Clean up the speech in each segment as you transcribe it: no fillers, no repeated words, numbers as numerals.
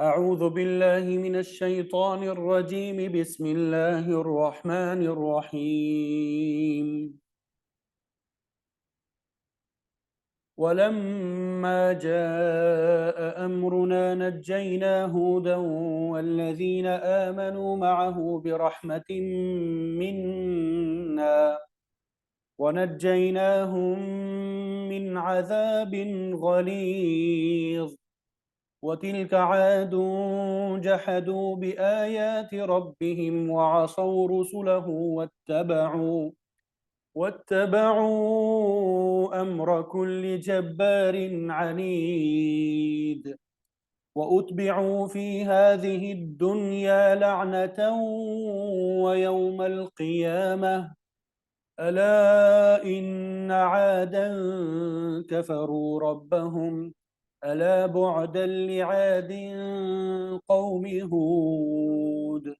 أعوذ بالله من الشيطان الرجيم. بسم الله الرحمن الرحيم. ولما جاء أمرنا نجينا هودا والذين آمنوا معه برحمة منا ونجيناهم من عذاب غليظ. وتلك عاد جحدوا بآيات ربهم وعصوا رسله واتبعوا أمر كل جبار عنيد. وأتبعوا في هذه الدنيا لعنة ويوم القيامة. ألا إن عادا كفروا ربهم. ألا بعدا لعاد قوم هود.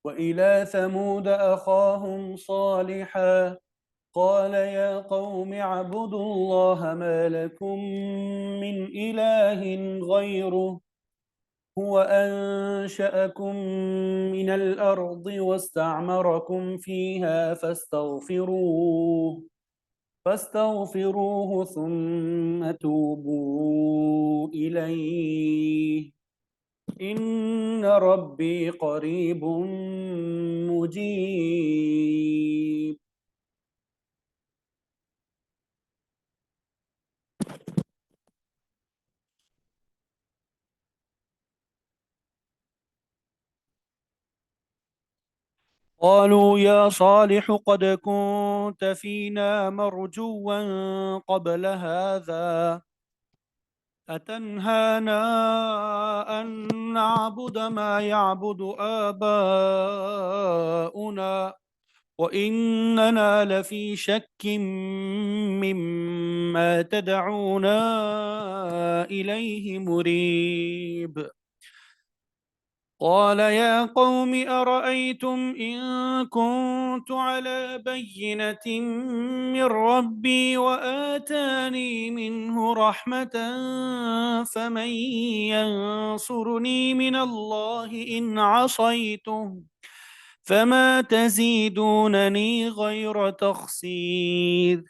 وإلى ثمود أخاهم صالحا قال يا قوم اعبدوا الله ما لكم من إله غيره هو أنشأكم من الأرض واستعمركم فيها فاستغفروه ثم توبوا إليه إن ربي قريب مجيب. قالوا يا صالح قد كنت فينا مرجوا قبل هذا أتنهانا أن نعبد ما يعبد آباؤنا وإننا لفي شك مما تدعونا إليه مريب. قال يا قوم أرأيتم إن كنت على بينة من ربي وآتاني منه رحمة فمن ينصرني من الله إن عصيته فما تزيدونني غير تخسير.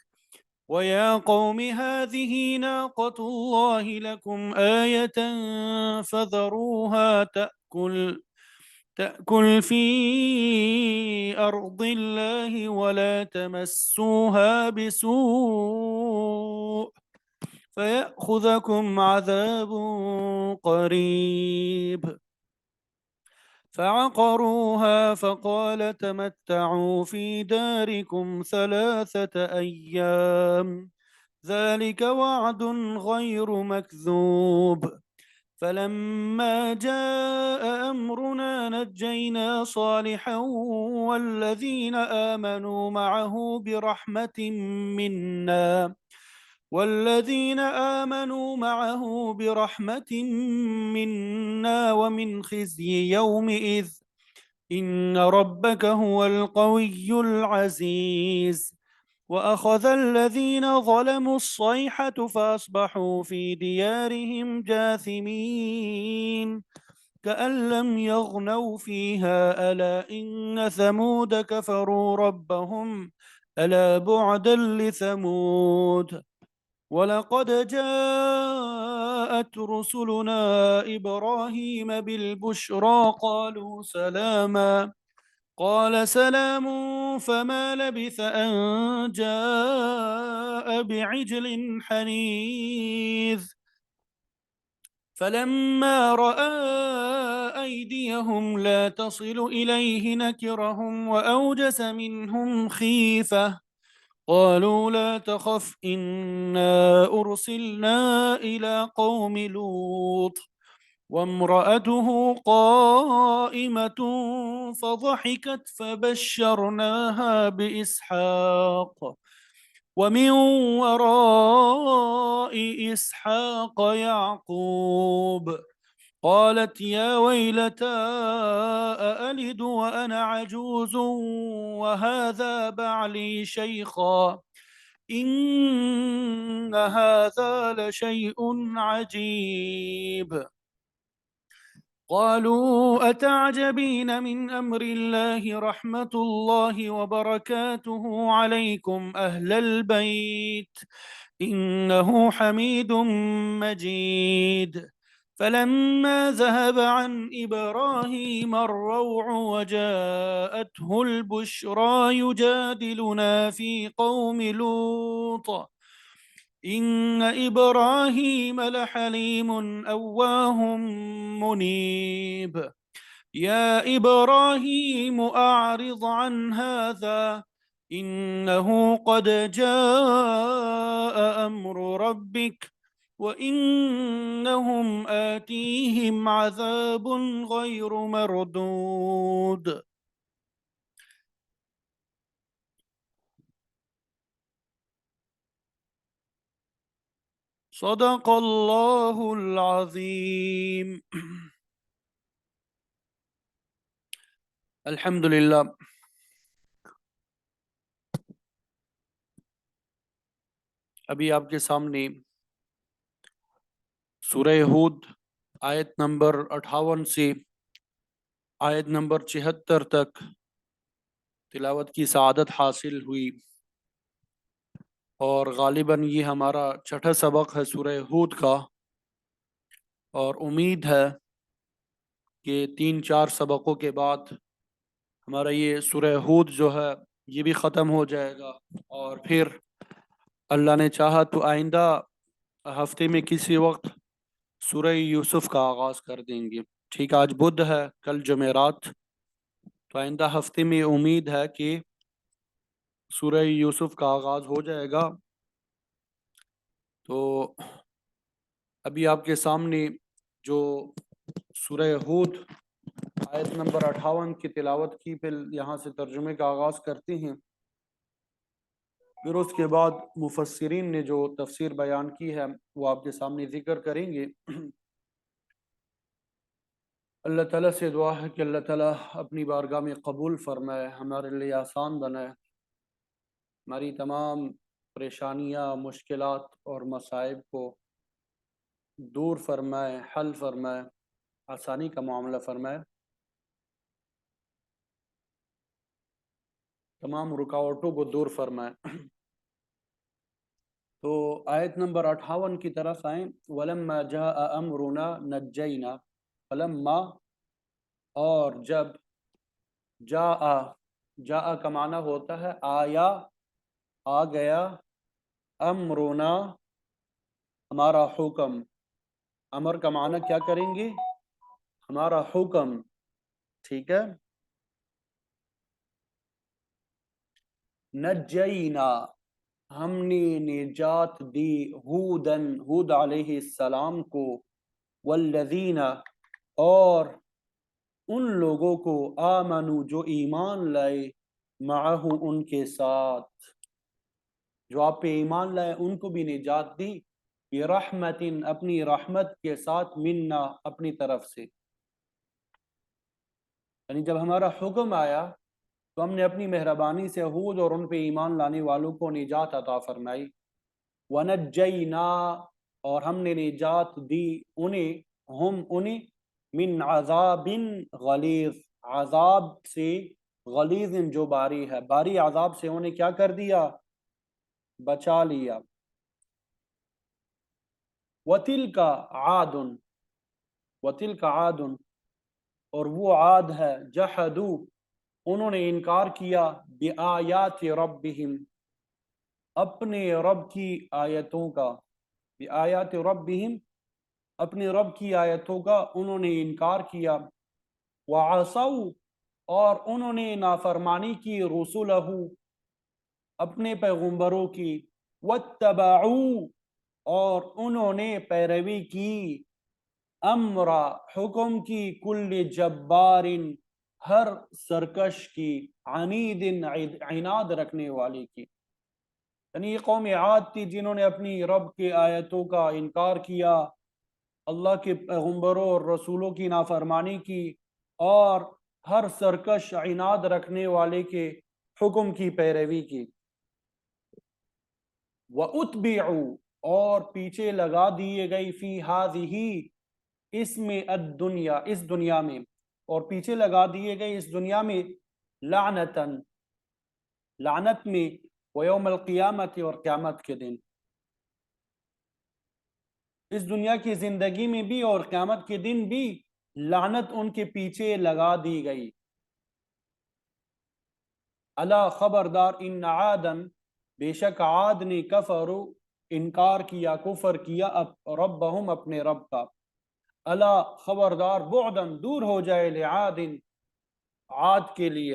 ويا قوم هذه ناقة الله لكم آية فذروها تأكل في أرض الله ولا تمسوها بسوء فيأخذكم عذاب قريب. فعقروها فقال تمتعوا في داركم 3 أيام ذلك وعد غير مكذوب. فلما جاء أمرنا نجينا صالحا منا والذين آمنوا معه برحمة منا ومن خزي يومئذ إن ربك هو القوي العزيز. وأخذ الذين ظلموا الصيحة فأصبحوا في ديارهم جاثمين كأن لم يغنوا فيها ألا إن ثمود كفروا ربهم ألا بعدا لثمود. ولقد جاءت رسلنا إبراهيم بالبشرى قالوا سلاما قال سلام فما لبث أن جاء بعجل حنيذ. فلما رأى أيديهم لا تصل إليه نكرهم وأوجس منهم خيفة قالوا لا تخف إنا أرسلنا إلى قوم لوط وامرأته قائمة فضحكت فبشرناها بإسحاق ومن وراء إسحاق يعقوب. قالت يا ويلتى أألد وأنا عجوز وهذا بعلي شيخا إن هذا لشيء عجيب. قالوا أتعجبين من أمر الله رحمة الله وبركاته عليكم أهل البيت إنه حميد مجيد فلما ذهب عن إبراهيم الروع وجاءته البشرى يجادلنا في قوم لوط إن إبراهيم لحليم أواه منيب يا إبراهيم أعرض عن هذا إنه قد جاء أمر ربك وإنهم آتيهم عذاب غير مردود صدق الله العظيم الحمد للہ ابھی آپ کے سامنے سورہ ہود آیت نمبر 58 سے آیت نمبر 76 تک تلاوت کی سعادت حاصل ہوئی، اور غالباً یہ ہمارا چھٹا سبق ہے سورہ ہود کا، اور امید ہے کہ 3-4 سبقوں کے بعد ہمارا یہ سورہ ہود جو ہے یہ بھی ختم ہو جائے گا، اور پھر اللہ نے چاہا تو آئندہ ہفتے میں کسی وقت سورہ یوسف کا آغاز کر دیں گے۔ ٹھیک، آج بدھ ہے، کل جمعرات، تو آئندہ ہفتے میں امید ہے کہ سورہ یوسف کا آغاز ہو جائے گا۔ تو ابھی آپ کے سامنے جو سورہ ہود آیت نمبر 58 کی تلاوت کی، پھر یہاں سے ترجمے کا آغاز کرتے ہیں، پھر اس کے بعد مفسرین نے جو تفسیر بیان کی ہے وہ آپ کے سامنے ذکر کریں گے۔ اللہ تعالیٰ سے دعا ہے کہ اللہ تعالیٰ اپنی بارگاہ میں قبول فرمائے، ہمارے لیے آسان بنائے، ہماری تمام پریشانیاں، مشکلات اور مصائب کو دور فرمائے، حل فرمائے، آسانی کا معاملہ فرمائے، تمام رکاوٹوں کو دور فرمائے۔ تو آیت نمبر 58 کی طرف آئیں۔ وَلَمَّا جَاءَ أَمْرُنَا نَجَّيْنَا، فَلَمَّا اور جب، جاء کا معنی ہوتا ہے آیا، آ گیا، امرنا ہمارا حکم، امر کا معنی کیا کریں گے؟ ہمارا حکم، ٹھیک ہے۔ نجینا ہم نے نجات دی، ہود علیہ السلام کو، والذین اور ان لوگوں کو، آمنو جو ایمان لائے، معہ ان کے ساتھ، جو آپ پہ ایمان لائے ان کو بھی نجات دی، برحمت اپنی رحمت کے ساتھ، منا اپنی طرف سے، یعنی جب ہمارا حکم آیا تو ہم نے اپنی مہربانی سے ہود اور ان پہ ایمان لانے والوں کو نجات عطا فرمائی۔ ونجینا اور ہم نے نجات دی انہیں من عذاب غلیظ عذاب سے، غلیظ جو باری ہے، باری عذاب سے انہیں کیا کر دیا؟ بچا لیا۔ وَتِلْكَ عَادٌ وَتِلْكَ عَادٌ اور وہ عاد ہے، جحدوا انہوں نے انکار کیا، بآیات ربہم اپنے رب کی آیتوں کا، بآیات ربہم اپنے رب کی آیتوں کا انہوں نے انکار کیا، وعصوا اور انہوں نے نافرمانی کی، رسلہ اپنے پیغمبروں کی، واتبعوا اور انہوں نے پیروی کی، امر حکم کی، کل جبار ہر سرکش کی، عنید عناد رکھنے والے کی، یعنی یہ قوم عاد تھی جنہوں نے اپنی رب کے آیتوں کا انکار کیا، اللہ کے پیغمبروں اور رسولوں کی نافرمانی کی، اور ہر سرکش عناد رکھنے والے کے حکم کی پیروی کی۔ وَأُتْبِعُوا اور پیچھے لگا دیے گئی، فی ہذہ اسم الدنیا اس دنیا میں، اور پیچھے لگا دیے گئے اس دنیا میں لعنتن لعنت میں، ویوم القیامت اور قیامت کے دن، اس دنیا کی زندگی میں بھی اور قیامت کے دن بھی لعنت ان کے پیچھے لگا دی گئی۔ الا خبردار، ان عادن بے شک عاد نے کفرو انکار کیا، کفر کیا ربہم اپنے رب کا، الا خبردار بعدن دور ہو جائے لعاد عاد کے لیے،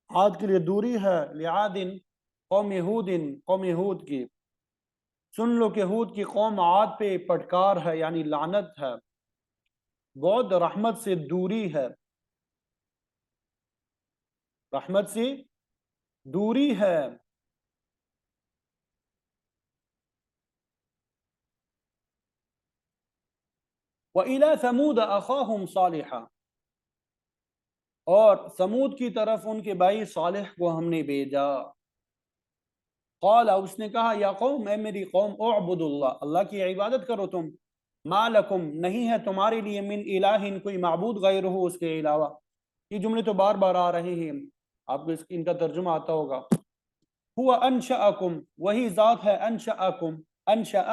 عاد کے لیے دوری ہے، لعاد قوم ہود کی، سن لو کہ ہود کی قوم عاد پہ پٹکار ہے یعنی لعنت ہے، بعد رحمت سے دوری ہے، رحمت سے دوری ہے۔ وَإِلَى ثَمُودَ أَخَاهُمْ صَالِحًا، اور سمود کی طرف ان کے بھائی صالح کو ہم نے بھیجا، قال اس نے کہا یا قوم اے میری قوم اعبدوا اللہ، اللہ کی عبادت کرو تم، ما لکم نہیں ہے تمہارے لیے من الہ کوئی معبود غیر ہو اس کے علاوہ، یہ جملے تو بار بار آ رہے ہیں، آپ کو ان کا ترجمہ آتا ہوگا، ہوا انشأکم وہی ذات ہے، انشأکم انشأ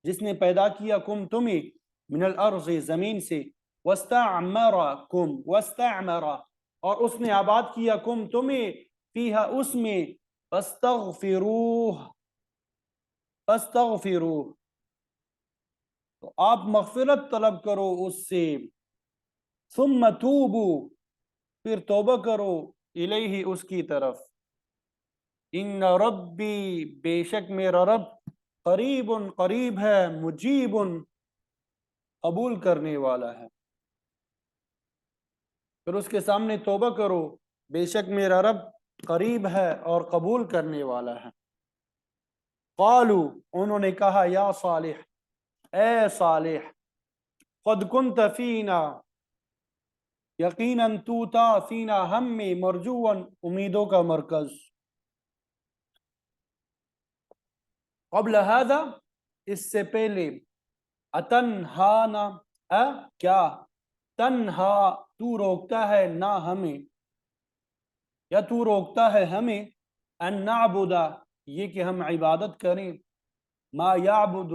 جس نے پیدا کیا کم تمہیں، من الارض زمین سے، واستعمر اور اس نے آباد کیا کم تمہیں، فیہا اس میں، فاستغفروہ تو آپ مغفرت طلب کرو اس سے، ثم توبو پھر توبہ کرو، الیہ اس کی طرف، ان ربی بے شک میرا رب، قریب قریب ہے، مجیب قبول کرنے والا ہے، پھر اس کے سامنے توبہ کرو، بے شک میرا رب قریب ہے اور قبول کرنے والا ہے۔ قالو انہوں نے کہا یا صالح اے صالح، قد کنت فینا یقیناً تو تھا، فینا ہم میں، مرجوً امیدوں کا مرکز، قبل هذا اس سے پہلے، اتنہانا کیا، تنہا تو روکتا ہے نہ ہمیں، یا تو روکتا ہے ہمیں، ان نعبد یہ کہ ہم عبادت کریں، ما یعبد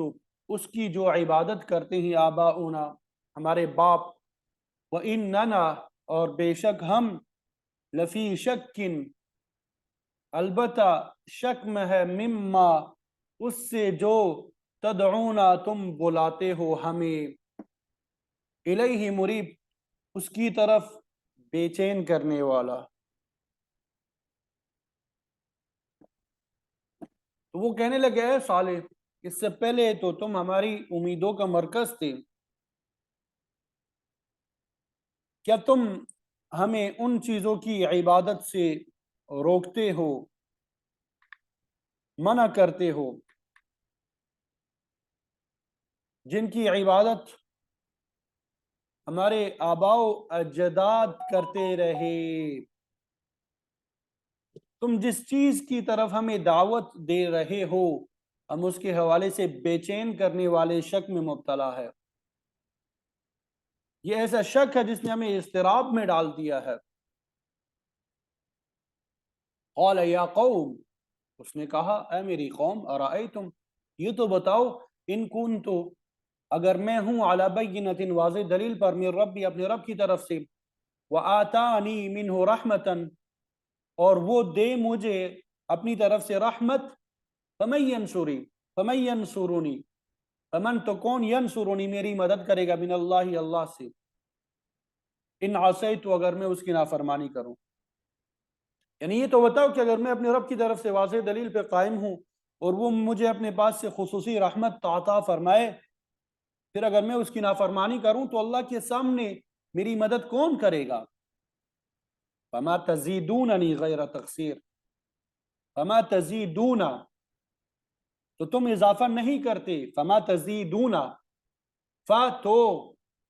اس کی جو عبادت کرتے ہیں آباؤنا ہمارے باپ، وَإِنَّنَا اور بے شک ہم، لفی شکن البتہ شک میں ہے، مما اس سے جو، تدعونا تم بلاتے ہو ہمیں، الیہ مریب اس کی طرف بے چین کرنے والا۔ تو وہ کہنے لگے اے صالح، اس سے پہلے تو تم ہماری امیدوں کا مرکز تھے، کیا تم ہمیں ان چیزوں کی عبادت سے روکتے ہو، منع کرتے ہو، جن کی عبادت ہمارے آباء و اجداد کرتے رہے، تم جس چیز کی طرف ہمیں دعوت دے رہے ہو ہم اس کے حوالے سے بے چین کرنے والے شک میں مبتلا ہے، یہ ایسا شک ہے جس نے ہمیں اضطراب میں ڈال دیا ہے۔ قال یا قوم اس نے کہا اے میری قوم، ارائیتم یہ تو بتاؤ، ان کنتو اگر میں ہوں، علی بینۃ واضح دلیل پر، من ربی اپنے رب کی طرف سے، وآتانی منہ رحمتاً اور وہ دے مجھے اپنی طرف سے رحمت، فمن ینصرونی فمن تو کون، ینصرونی میری مدد کرے گا، من اللہ اللہ سے، ان عصیت اگر میں اس کی نافرمانی کروں، یعنی یہ تو بتاؤ کہ اگر میں اپنے رب کی طرف سے واضح دلیل پہ قائم ہوں اور وہ مجھے اپنے پاس سے خصوصی رحمت عطا فرمائے، پھر اگر میں اس کی نافرمانی کروں تو اللہ کے سامنے میری مدد کون کرے گا؟ فما تزیدوننی غیر تقصیر، فما تزیدون تو تم اضافہ نہیں کرتے، فما تزیدون فا تو،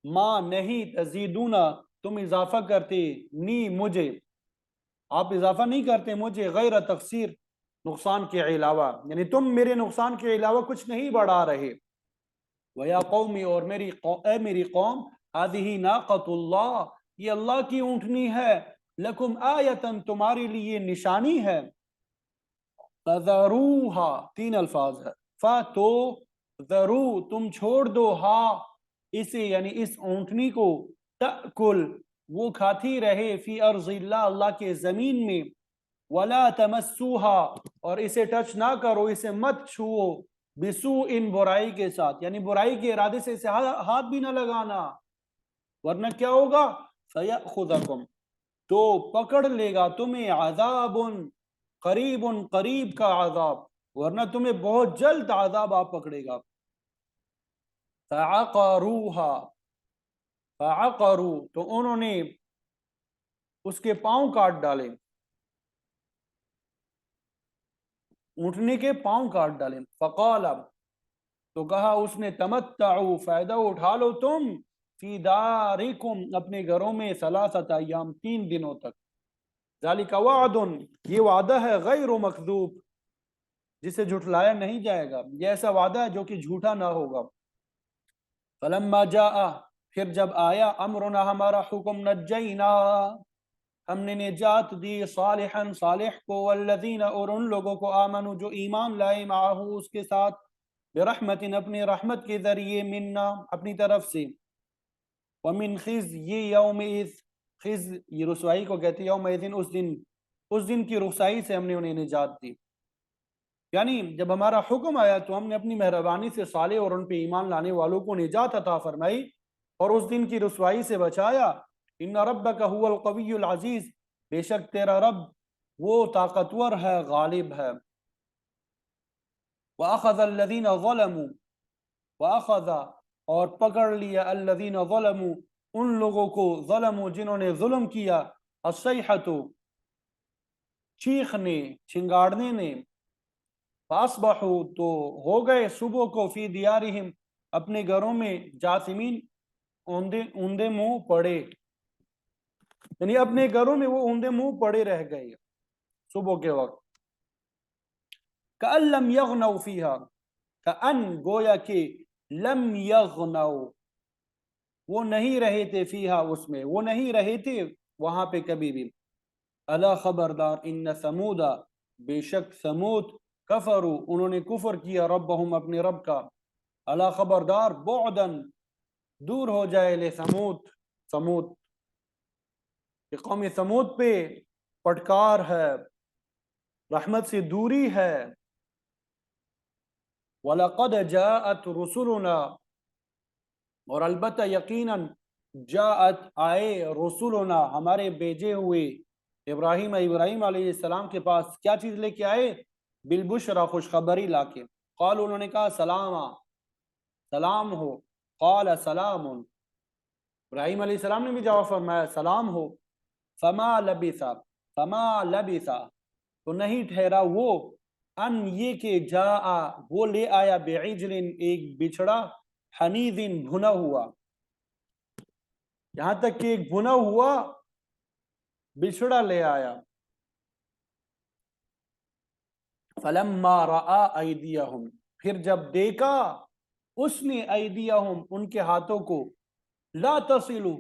ما نہیں، تزیدون تم اضافہ کرتے، نی مجھے، آپ اضافہ نہیں کرتے مجھے، غیر تقصیر نقصان کے علاوہ، یعنی تم میرے نقصان کے علاوہ کچھ نہیں بڑھا رہے، وَيَا قَوْمِ اور میری قوم هَذِهِ نَاقَةُ اللَّهِ یہ اللہ کی اونٹنی ہے لَكُمْ آیَةً تمہارے لیے نشانی ہے فَذَرُوهَا 3 الفاظ ہے تو ذرو تم چھوڑ دو ہا اسے یعنی اس اونٹنی کو تأکل وہ کھاتی رہے فی ارض اللہ اللہ کے زمین میں ولا تمسوها اور اسے ٹچ نہ کرو اسے مت چھوؤ بسوء برائی کے ساتھ یعنی برائی کے ارادے سے اسے ہاتھ بھی نہ لگانا ورنہ کیا ہوگا فَيَأْخُذَكُمْ تو پکڑ لے گا تمہیں عذاب قریب کا عذاب ورنہ تمہیں بہت جلد عذاب آپ پکڑے گا فَعَقَرُوهَا فَعَقَرُوا تو انہوں نے اس کے پاؤں کاٹ ڈالے اونٹنے کے پاؤں کاٹ ڈالے فقال تو کہا اس نے تمتعوا فائدہ اٹھا لو تم فی دارکم اپنے گھروں میں 3 ایام 3 دنوں تک ذالک وعد یہ وعدہ ہے غیر مکذوب جسے جھٹلایا نہیں جائے گا یہ ایسا وعدہ ہے جو کہ جھوٹا نہ ہوگا فلما جاء پھر جب آیا امرنا ہمارا حکم نجینا ہم نے نجات دی صالحا صالح کو والذین اور ان لوگوں کو آمنوا جو ایمان لائے معاہو اس کے ساتھ برحمت اپنی رحمت کے ذریعے منا اپنی طرف سے ومن خزی یومئذ خزی یہ رسوائی کو کہتے ہیں یومئذ اس دن کی رسوائی سے ہم نے انہیں نجات دی یعنی جب ہمارا حکم آیا تو ہم نے اپنی مہربانی سے صالح اور ان پہ ایمان لانے والوں کو نجات عطا فرمائی اور اس دن کی رسوائی سے بچایا ان ربک هو القوی العزیز بے شک تیرا رب وہ طاقتور ہے غالب ہے وَأَخَذَ الَّذِينَ ظَلَمُوا وَأَخَذَ اور پکڑ لیا الَّذِينَ ظَلَمُوا ان لوگوں کو ظلموا جنہوں نے ظلم کیا الصیحۃ چیخنے چنگاڑنے نے فَأَصْبَحُوا تو ہو گئے صبح کو فی دیارہم اپنے گھروں میں جاثمین اوندے منہ پڑے یعنی اپنے گھروں میں وہ اوندے منہ پڑے رہ گئے صبح کے وقت کأن لم یغنوا فیہا کأن گویا کہ لم یغنوا وہ نہیں رہے تھے فیہا اس میں وہ نہیں رہے تھے وہاں پہ کبھی بھی الا خبردار ان ثمودا بے شک ثمود کفروا انہوں نے کفر کیا ربہم اپنے رب کا الا خبردار بعدن دور ہو جائے لے ثمود کہ قوم ثمود پہ پٹکار ہے رحمت سے دوری ہے وَلَقَدْ جَاءَتْ رُسُلُنَا اور البتہ یقیناً جاءت آئے رسولنا ہمارے بھیجے ہوئے ابراہیم علیہ السلام کے پاس کیا چیز لے کے آئے بالبشرا خوشخبری لا کے قال انہوں نے کہا سلام ہو قال سلام ابراہیم علیہ السلام نے بھی جواب فرمایا سلام ہو فما لبثا تو نہیں ٹھہرا وہ ان یہ کہ جاء وہ لے آیا بعجل ایک بچڑا حنیذ بھنا ہوا یہاں تک کہ ایک بھنا ہوا بچڑا لے آیا فلما رآ ایدیہم پھر جب دیکھا اس نے ایدیہم ان کے ہاتھوں کو لا تصلو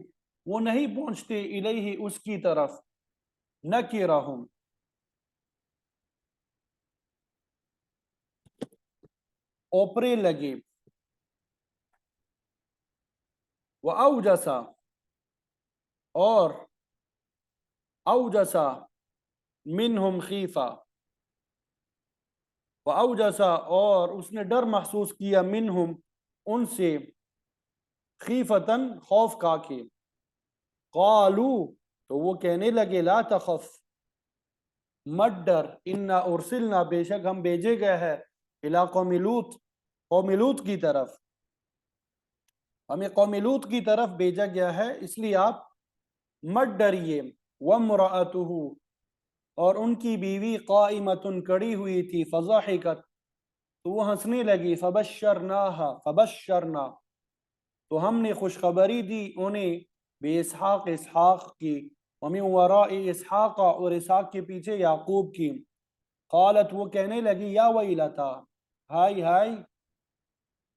وہ نہیں پہنچتے الیہ اس کی طرف نکرہم اوپرے لگے وَأَوْجَسَ اور اوجسا منہم خیفہ وَأَوْجَسَ اور اس نے ڈر محسوس کیا منہم ان سے خیفتاً خوف کا کے قالو تو وہ کہنے لگے لا تخف مت ڈر انا ارسلنا بے شک ہم بھیجے گئے ہیں الی قوم لوط کی طرف ہمیں قوم لوط کی طرف بھیجا گیا ہے اس لیے آپ مت ڈریے وامرأتہ اور ان کی بیوی قائمۃ کڑی ہوئی تھی فضحکت تو وہ ہنسنے لگی فبشرنا تو ہم نے خوشخبری دی انہیں بے اسحاق کی ومن وراء اسحاق اور اسحاق کے پیچھے یعقوب کی قالت وہ کہنے لگی یا ویلتا ہائی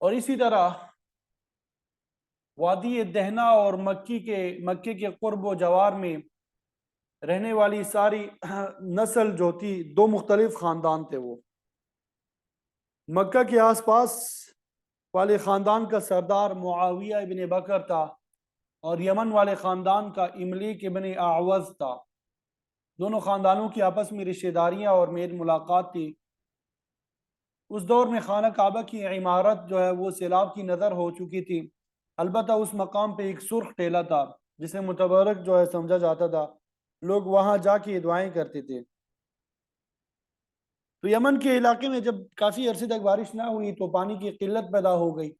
اور اسی طرح وادی دہنا اور مکے کے قرب و جوار میں رہنے والی ساری نسل جو تھی، دو مختلف خاندان تھے وہ۔ مکہ کے آس پاس والے خاندان کا سردار معاویہ ابن بکر تھا، اور یمن والے خاندان کا املیک ابن اعوذ تھا۔ دونوں خاندانوں کی آپس میں رشتہ داریاں اور میل ملاقات تھی۔ اس دور میں خانہ کعبہ کی عمارت جو ہے وہ سیلاب کی نظر ہو چکی تھی، البتہ اس مقام پہ ایک سرخ ٹیلہ تھا جسے متبرک جو ہے سمجھا جاتا تھا، لوگ وہاں جا کے دعائیں کرتے تھے۔ تو یمن کے علاقے میں جب کافی عرصے تک بارش نہ ہوئی تو پانی کی قلت پیدا ہو گئی،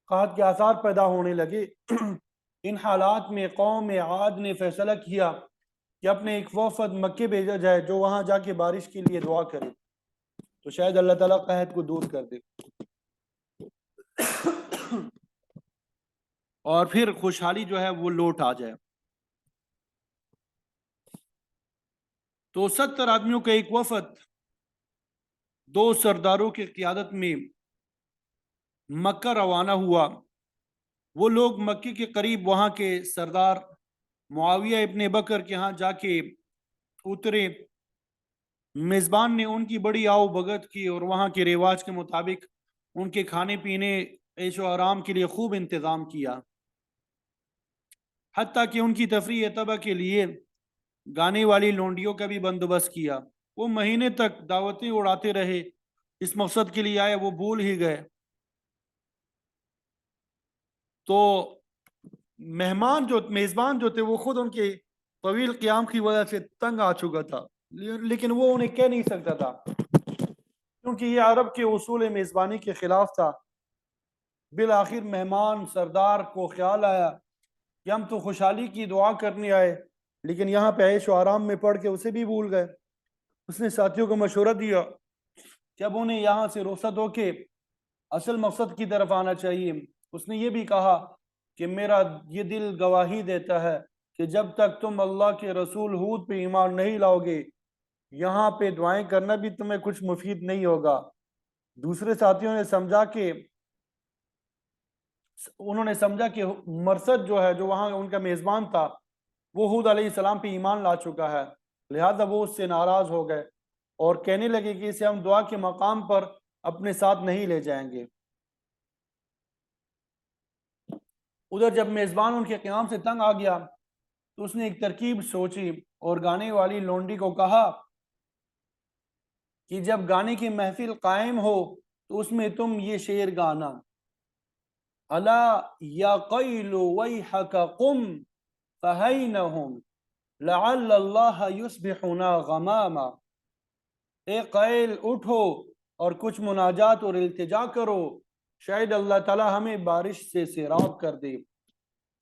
قحط کے آثار پیدا ہونے لگے۔ ان حالات میں قوم عاد نے فیصلہ کیا کہ اپنے ایک وفد مکے بھیجا جائے جو وہاں جا کے بارش کے لیے دعا کرے، تو شاید اللہ تعالیٰ قحط کو دور کر دے اور پھر خوشحالی جو ہے وہ لوٹ آ جائے۔ تو 70 آدمیوں کا ایک وفد 2 سرداروں کی قیادت میں مکہ روانہ ہوا۔ وہ لوگ مکے کے قریب وہاں کے سردار معاویہ ابن بکر کے ہاں جا کے اترے۔ میزبان نے ان کی بڑی آؤ بھگت کی اور وہاں کے رواج کے مطابق ان کے کھانے پینے، عیش و آرام کے لیے خوب انتظام کیا، حتیٰ کہ ان کی تفریح طبع کے لیے گانے والی لونڈیوں کا بھی بندوبست کیا۔ وہ مہینے تک دعوتیں اڑاتے رہے، اس مقصد کے لیے آئے وہ بھول ہی گئے۔ تو میزبان جو تھے وہ خود ان کے طویل قیام کی وجہ سے تنگ آ چکا تھا، لیکن وہ انہیں کہہ نہیں سکتا تھا کیونکہ یہ عرب کے اصول میزبانی کے خلاف تھا۔ بالآخر مہمان سردار کو خیال آیا کہ ہم تو خوشحالی کی دعا کرنے آئے، لیکن یہاں پہ عیش و آرام میں پڑھ کے اسے بھی بھول گئے۔ اس نے ساتھیوں کو مشورہ دیا کہ اب انہیں یہاں سے رخصت ہو کے اصل مقصد کی طرف آنا چاہیے۔ اس نے یہ بھی کہا کہ میرا یہ دل گواہی دیتا ہے کہ جب تک تم اللہ کے رسول ہود پہ ایمان نہیں لاؤ گے، یہاں پہ دعائیں کرنا بھی تمہیں کچھ مفید نہیں ہوگا۔ دوسرے ساتھیوں نے سمجھا کہ مرثد جو ہے، جو وہاں ان کا میزبان تھا، وہ ہود علیہ السلام پہ ایمان لا چکا ہے، لہذا وہ اس سے ناراض ہو گئے اور کہنے لگے کہ اسے ہم دعا کے مقام پر اپنے ساتھ نہیں لے جائیں گے۔ ادھر جب میزبان ان کے قیام سے تنگ آ گیا تو اس نے ایک ترکیب سوچی اور گانے والی لونڈی کو کہا کہ جب گانے کی محفل قائم ہو تو اس میں تم یہ شعر گانا، الا یا قیل ویحک قم فہینہم لعل اللہ یصبحنا غماما، اے قیل اٹھو اور کچھ مناجات اور التجا کرو، شاید اللہ تعالیٰ ہمیں بارش سے سیراب کر دے۔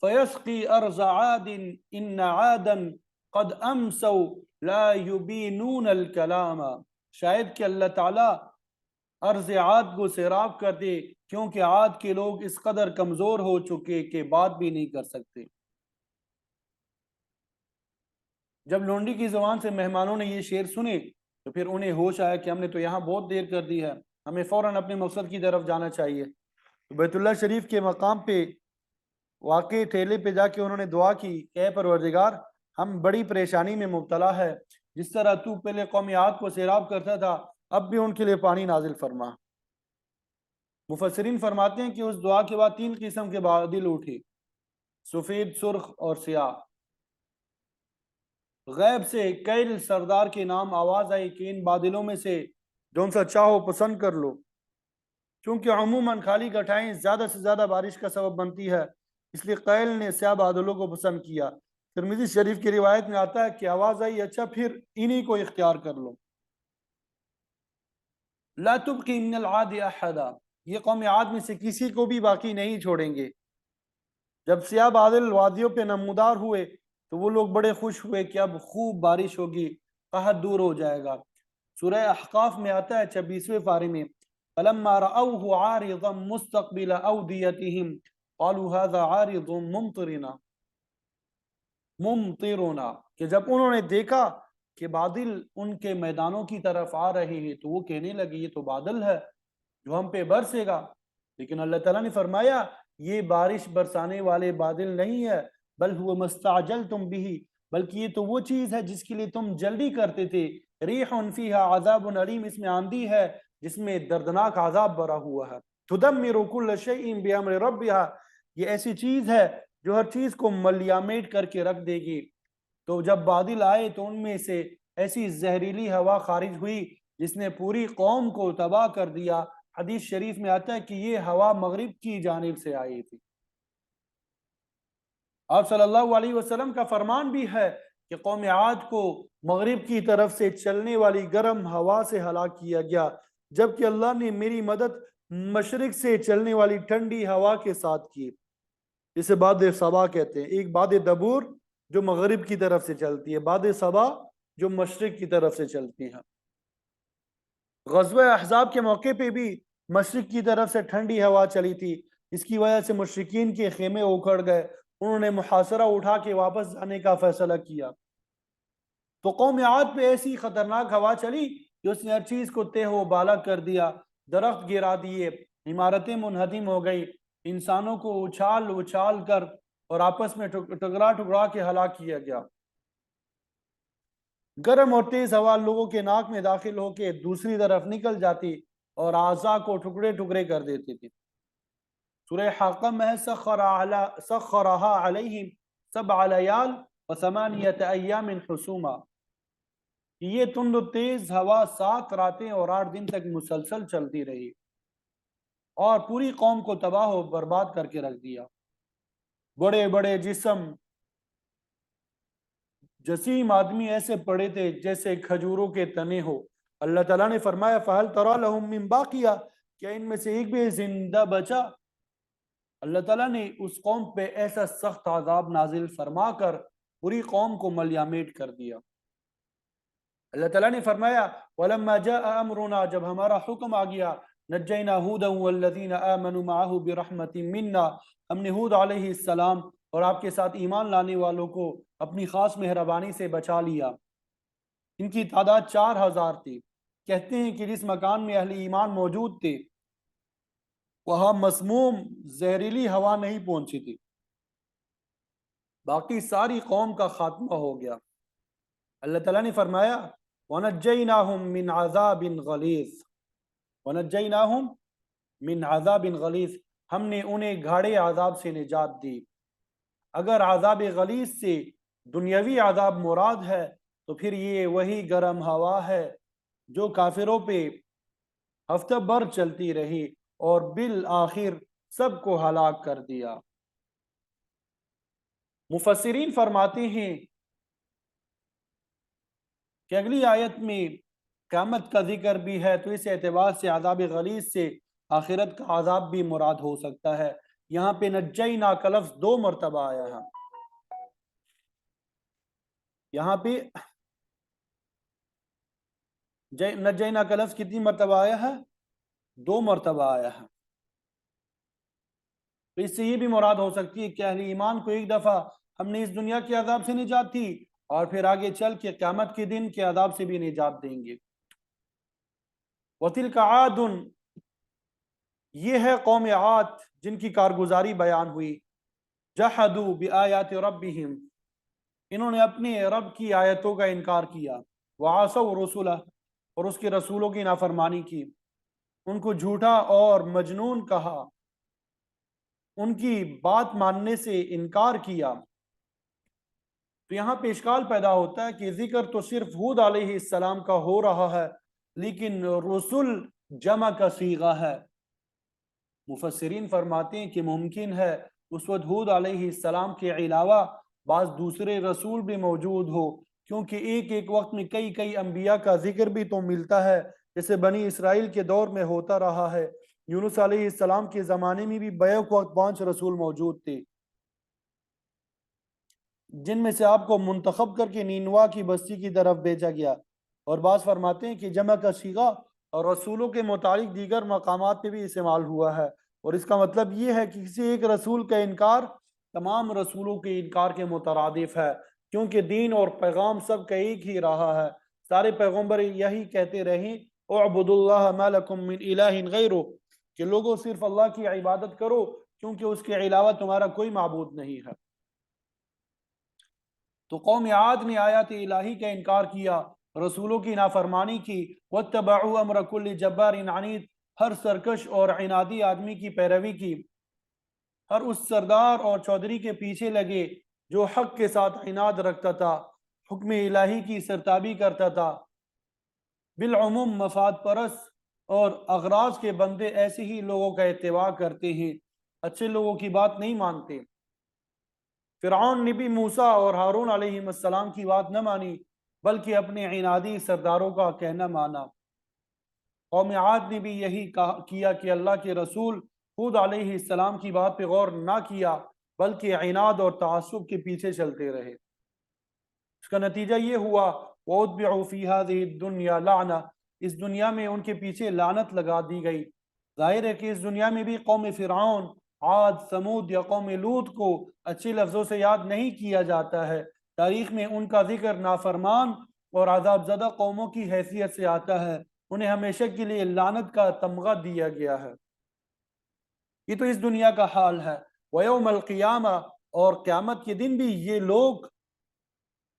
فیسقی ارض عاد ان عادا قد امسوا لا یبینون الکلام، شاید کہ اللہ تعالیٰ ارض عاد کو سیراب کر دے کیونکہ عاد کے لوگ اس قدر کمزور ہو چکے کہ بات بھی نہیں کر سکتے۔ جب لونڈی کی زبان سے مہمانوں نے یہ شعر سنے تو پھر انہیں ہوش آیا کہ ہم نے تو یہاں بہت دیر کر دی ہے، ہمیں فوراً اپنے مقصد کی طرف جانا چاہیے۔ تو بیت اللہ شریف کے مقام پہ واقع ٹھیلے پہ جا کے انہوں نے دعا کی کہ اے پروردگار، ہم بڑی پریشانی میں مبتلا ہے، جس طرح تو پہلے قوم عاد کو سیراب کرتا تھا اب بھی ان کے لیے پانی نازل فرما۔ مفسرین فرماتے ہیں کہ اس دعا کے بعد 3 قسم کے بادل اٹھے، سفید، سرخ اور سیاہ۔ غیب سے کیل سردار کے نام آواز آئی کہ ان بادلوں میں سے جون سا چاہو پسند کر لو، چونکہ عموماً خالی گٹھائیں زیادہ سے زیادہ بارش کا سبب بنتی ہے، اس لیے قیل نے سیاہ بادلوں کو پسند کیا۔ ترمذی شریف کی روایت میں آتا ہے کہ آواز آئی اچھا پھر انہی کو اختیار کر لو۔ لا تبقی من العاد احدا، یہ قوم عاد میں سے کسی کو بھی باقی نہیں چھوڑیں گے۔ جب سیاہ بادل وادیوں پہ نمودار ہوئے تو وہ لوگ بڑے خوش ہوئے کہ اب خوب بارش ہوگی، قحط دور ہو جائے گا۔ سورہ احقاف میں آتا ہے 26ویں پارے میں، فَلَمَّا رَأَوْهُ عَارِضًا مُسْتَقْبِلَ أَوْدِيَتِهِمْ قَالُوا هَذَا عَارِضٌ مُمْطِرُنَا، کہ جب انہوں نے دیکھا کہ بادل ان کے میدانوں کی طرف آ رہے ہیں تو وہ کہنے لگے یہ تو بادل ہے جو ہم پہ برسے گا۔ لیکن اللہ تعالیٰ نے فرمایا یہ بارش برسانے والے بادل نہیں ہے، بل ہوا مستعجلتم بھی، بلکہ یہ تو وہ چیز ہے جس کے لیے تم جلدی کرتے تھے۔ ریح فیہا عذاب علیم، اس میں آندھی ہے جس میں دردناک عذاب بھرا ہوا ہے۔ تدمر کل شیء بامر ربھا، یہ ایسی چیز ہے جو ہر چیز کو ملیامیٹ کر کے رکھ دے گی۔ تو جب بادل آئے تو ان میں سے ایسی زہریلی ہوا خارج ہوئی جس نے پوری قوم کو تباہ کر دیا۔ حدیث شریف میں آتا ہے کہ یہ ہوا مغرب کی جانب سے آئی تھی۔ آپ صلی اللہ علیہ وسلم کا فرمان بھی ہے کہ قوم عاد کو مغرب کی طرف سے چلنے والی گرم ہوا سے ہلاک کیا گیا، جبکہ اللہ نے میری مدد مشرق سے چلنے والی ٹھنڈی ہوا کے ساتھ کی، جسے باد صبا کہتے ہیں۔ ایک باد دبور جو مغرب کی طرف سے چلتی ہے، باد صبا جو مشرق کی طرف سے چلتی ہے۔ غزوہ احزاب کے موقع پہ بھی مشرق کی طرف سے ٹھنڈی ہوا چلی تھی، اس کی وجہ سے مشرکین کے خیمے اکھڑ گئے، انہوں نے محاصرہ اٹھا کے واپس جانے کا فیصلہ کیا۔ تو قوم عاد پہ ایسی خطرناک ہوا چلی کہ اس نے ہر چیز کو تہ و بالا کر دیا، درخت گرا دیے، عمارتیں منہدم ہو گئی، انسانوں کو اچھال اچھال کر اور آپس میں ٹکرا ٹکرا کے ہلاک کیا گیا۔ گرم اور تیز ہوا لوگوں کے ناک میں داخل ہو کے دوسری طرف نکل جاتی اور اعضاء کو ٹکڑے ٹکڑے کر دیتی تھی۔ سورہ حاقہ میں سخرہا علیہم 7 لیال و8 ایام حسوما، یہ تند و تیز ہوا 7 راتیں اور 8 دن تک مسلسل چلتی رہی اور پوری قوم کو تباہ و برباد کر کے رکھ دیا۔ بڑے بڑے جسم جسیم آدمی ایسے پڑے تھے جیسے کھجوروں کے تنے ہو۔ اللہ تعالیٰ نے فرمایا فَهَلْ تَرَى لَهُم مِّن بَاقِيَةٍ، کیا ان میں سے ایک بھی زندہ بچا؟ اللہ تعالیٰ نے اس قوم پہ ایسا سخت عذاب نازل فرما کر پوری قوم کو ملیامیٹ کر دیا۔ اللہ تعالیٰ نے فرمایا وَلَمَّا جَاءَ أَمْرُنَا، جب ہمارا حکم آ گیا، نَجَّيْنَا هُودًا وَالَّذِينَ آمَنُوا مَعَهُ بِرَحْمَةٍ مِّنَّا، ہم نے ہود علیہ السلام اور آپ کے ساتھ ایمان لانے والوں کو اپنی خاص مہربانی سے بچا لیا۔ ان کی تعداد 4000 تھی۔ کہتے ہیں کہ جس مکان میں اہل ایمان موجود تھے وہاں مسموم زہریلی ہوا نہیں پہنچی تھی، باقی ساری قوم کا خاتمہ ہو گیا۔ اللہ تعالیٰ نے فرمایا وَنَجَّيْنَاهُم مِّنْ عَذَابٍ غَلِيظٍ، وَنَجَّيْنَاهُم مِّنْ عَذَابٍ غَلِيظٍ، ہم نے انہیں گھاڑے عذاب سے نجات دی۔ اگر عذاب غلیظ سے دنیاوی عذاب مراد ہے تو پھر یہ وہی گرم ہوا ہے جو کافروں پہ ہفتہ بھر چلتی رہی اور بالآخر سب کو ہلاک کر دیا۔ مفسرین فرماتے ہیں کہ اگلی آیت میں قیامت کا ذکر بھی ہے، تو اس اعتبار سے عذاب غلیظ سے آخرت کا عذاب بھی مراد ہو سکتا ہے۔ یہاں پہ نجینا کا لفظ 2 مرتبہ آیا ہے۔ یہاں پہ نجینا کا لفظ کتنی مرتبہ آیا ہے؟ 2 مرتبہ آیا ہے۔ تو اس سے یہ بھی مراد ہو سکتی ہے کہ اہل ایمان کو ایک دفعہ ہم نے اس دنیا کے عذاب سے نجات دی اور پھر آگے چل کے قیامت کے دن کے عذاب سے بھی نجات دیں گے۔ وَتِلْكَ عَادٌ، یہ ہے قوم عاد جن کی کارگزاری بیان ہوئی۔ جَحَدُوا بِآیَاتِ رَبِّهِمْ، انہوں نے اپنے رب کی آیتوں کا انکار کیا۔ وَعَصَوْا رُسُلَهُ، اور اس کے رسولوں کی نافرمانی کی، ان کو جھوٹا اور مجنون کہا، ان کی بات ماننے سے انکار کیا۔ تو یہاں پہ اشکال پیدا ہوتا ہے کہ ذکر تو صرف ہود علیہ السلام کا ہو رہا ہے لیکن رسول جمع کا صیغہ ہے۔ مفسرین فرماتے ہیں کہ ممکن ہے اس وقت ہود علیہ السلام کے علاوہ بعض دوسرے رسول بھی موجود ہو، کیونکہ ایک ایک وقت میں کئی کئی انبیاء کا ذکر بھی تو ملتا ہے، جیسے بنی اسرائیل کے دور میں ہوتا رہا ہے۔ یونس علیہ السلام کے زمانے میں بھی بیک وقت 5 رسول موجود تھے، جن میں سے آپ کو منتخب کر کے نینوا کی بستی کی طرف بھیجا گیا۔ اور بعض فرماتے ہیں کہ جمع کا صیغہ اور رسولوں کے متعلق دیگر مقامات پہ بھی استعمال ہوا ہے، اور اس کا مطلب یہ ہے کہ کسی ایک رسول کا انکار تمام رسولوں کے انکار کے مترادف ہے، کیونکہ دین اور پیغام سب کا ایک ہی رہا ہے۔ سارے پیغمبر یہی کہتے رہیں اعبدوا اللہ ما لکم من الہ غیرہ، کہ لوگوں صرف اللہ کی عبادت کرو کیونکہ اس کے علاوہ تمہارا کوئی معبود نہیں ہے۔ تو قوم عاد نے آیات الہی کا انکار کیا، رسولوں کی نافرمانی کی، واتبعوا امر کل جبار عنید، ہر سرکش اور عنادی آدمی کی پیروی کی، ہر اس سردار اور چودھری کے پیچھے لگے جو حق کے ساتھ عناد رکھتا تھا، حکم الہی کی سرتابی کرتا تھا۔ بالعموم مفاد پرست اور اغراض کے بندے ایسے ہی لوگوں کا اتباع کرتے ہیں، اچھے لوگوں کی بات نہیں مانتے۔ فرعون نے بھی موسیٰ اور ہارون علیہ السلام کی بات نہ مانی بلکہ اپنے عنادی سرداروں کا کہنا مانا۔ قوم عاد نے بھی یہی کیا کہ اللہ کے رسول ہود علیہ السلام کی بات پہ غور نہ کیا بلکہ عناد اور تعصب کے پیچھے چلتے رہے۔ اس کا نتیجہ یہ ہوا وَأُتْبِعُوا فِي هَذِهِ الدُّنْيَا لَعْنَةً، اس دنیا میں ان کے پیچھے لعنت لگا دی گئی۔ ظاہر ہے کہ اس دنیا میں بھی قوم فرعون، عاد، ثمود یا قوم لوط کو اچھے لفظوں سے یاد نہیں کیا جاتا ہے، تاریخ میں ان کا ذکر نافرمان اور عذاب زدہ قوموں کی حیثیت سے آتا ہے، انہیں ہمیشہ کے لیے لعنت کا تمغہ دیا گیا ہے۔ یہ تو اس دنیا کا حال ہے۔ وَيَوْمَ الْقِيَامَةِ، اور قیامت کے دن بھی یہ لوگ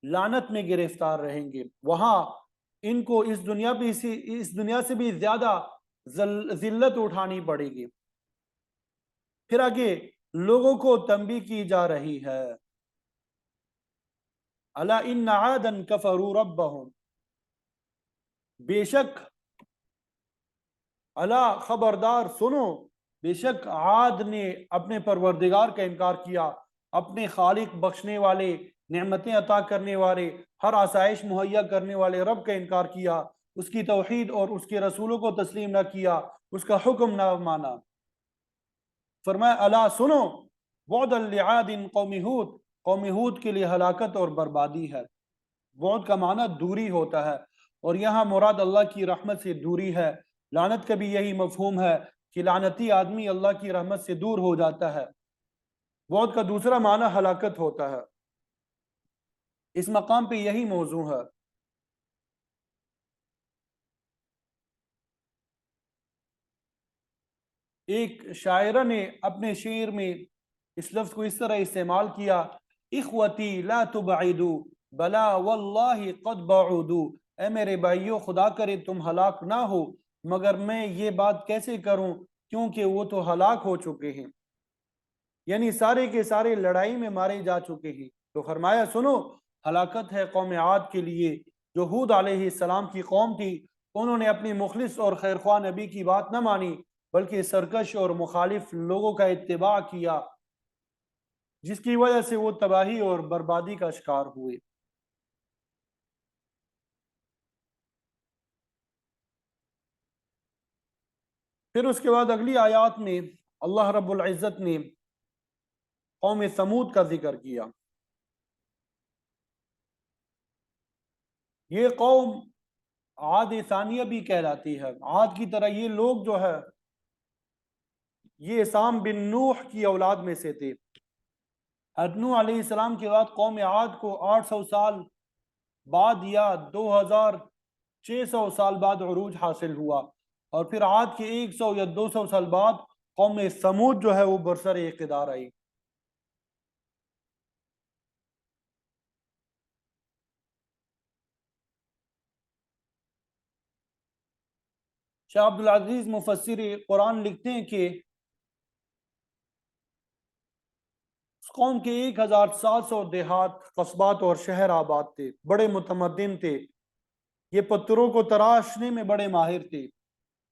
لعنت میں گرفتار رہیں گے، وہاں ان کو اس دنیا سے بھی زیادہ ذلت اٹھانی پڑے گی۔ پھر آگے لوگوں کو تنبیہ کی جا رہی ہے، الا ان عادا کفروا ربهم، بے شک، الا خبردار، سنو، بے شک عاد نے اپنے پروردگار کا انکار کیا، اپنے خالق، بخشنے والے، نعمتیں عطا کرنے والے، ہر آسائش مہیا کرنے والے رب کا انکار کیا، اس کی توحید اور اس کے رسولوں کو تسلیم نہ کیا، اس کا حکم نہ مانا۔ فرمایا الا سنو، بعدا لعاد قوم ہود، قوم ہود کے لیے ہلاکت اور بربادی ہے۔ بعد کا معنی دوری ہوتا ہے، اور یہاں مراد اللہ کی رحمت سے دوری ہے۔ لعنت کا بھی یہی مفہوم ہے کہ لعنتی آدمی اللہ کی رحمت سے دور ہو جاتا ہے۔ بعد کا دوسرا معنی ہلاکت ہوتا ہے۔ اس مقام پہ یہی موضوع ہے۔ ایک شاعرہ نے اپنے شعر میں اس لفظ کو اس طرح استعمال کیا، اخوتی لا تبعدوا بلا واللہ قد بعدوا، اے میرے بھائیو خدا کرے تم ہلاک نہ ہو، مگر میں یہ بات کیسے کروں کیونکہ وہ تو ہلاک ہو چکے ہیں، یعنی سارے کے سارے لڑائی میں مارے جا چکے ہیں۔ تو فرمایا سنو، ہلاکت ہے قوم عاد کے لیے جو ہود علیہ السلام کی قوم تھی، انہوں نے اپنی مخلص اور خیرخواہ نبی کی بات نہ مانی بلکہ سرکش اور مخالف لوگوں کا اتباع کیا، جس کی وجہ سے وہ تباہی اور بربادی کا شکار ہوئے۔ پھر اس کے بعد اگلی آیات میں اللہ رب العزت نے قوم ثمود کا ذکر کیا۔ یہ قوم عاد ثانیہ بھی کہلاتی ہے۔ عاد کی طرح یہ لوگ جو ہے یہ سام بن نوح کی اولاد میں سے تھے۔ حضرت نوح علیہ السلام کے بعد قوم عاد کو 800 سال بعد یا 2600 سال بعد عروج حاصل ہوا، اور پھر عاد کے 100 یا 200 سال بعد قوم ثمود جو ہے وہ برسر اقتدار آئی۔ شاہ عبدالعزیز مفسر قرآن لکھتے ہیں کہ اس قوم کے 1700 دیہات، قصبات اور شہر آباد تھے، بڑے متمدن تھے، یہ پتھروں کو تراشنے میں بڑے ماہر تھے،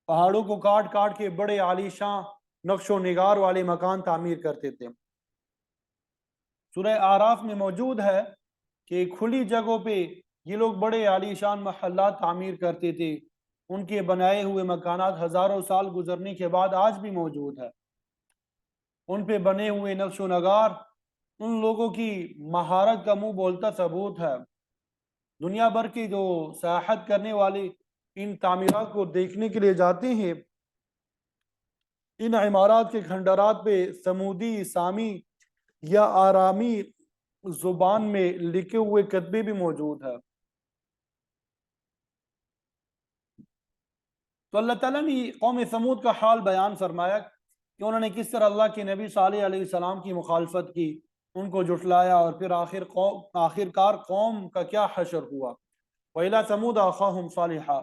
پہاڑوں کو کاٹ کاٹ کے بڑے عالی شان نقش و نگار والے مکان تعمیر کرتے تھے۔ سورہ اعراف میں موجود ہے کہ کھلی جگہوں پہ یہ لوگ بڑے عالی شان محلات تعمیر کرتے تھے، ان کے بنائے ہوئے مکانات ہزاروں سال گزرنے کے بعد آج بھی موجود ہے، ان پہ بنے ہوئے نقش و نگار ان لوگوں کی مہارت کا منہ بولتا ثبوت ہے۔ دنیا بھر کے جو سیاحت کرنے والے ان تعمیرات کو دیکھنے کے لیے جاتے ہیں، ان عمارات کے کھنڈرات پہ سمودی، سامی یا آرامی زبان میں لکھے ہوئے کتبے بھی موجود ہے۔ تو اللہ تعالیٰ نے قوم سمود کا حال بیان فرمایا کہ انہوں نے کس طرح اللہ کے نبی صالح علیہ السلام کی مخالفت کی، ان کو جھٹلایا، اور پھر آخر کار قوم کا کیا حشر ہوا۔ وَإِلَىٰ ثَمُودَ أَخَاهُمْ صَالِحًا،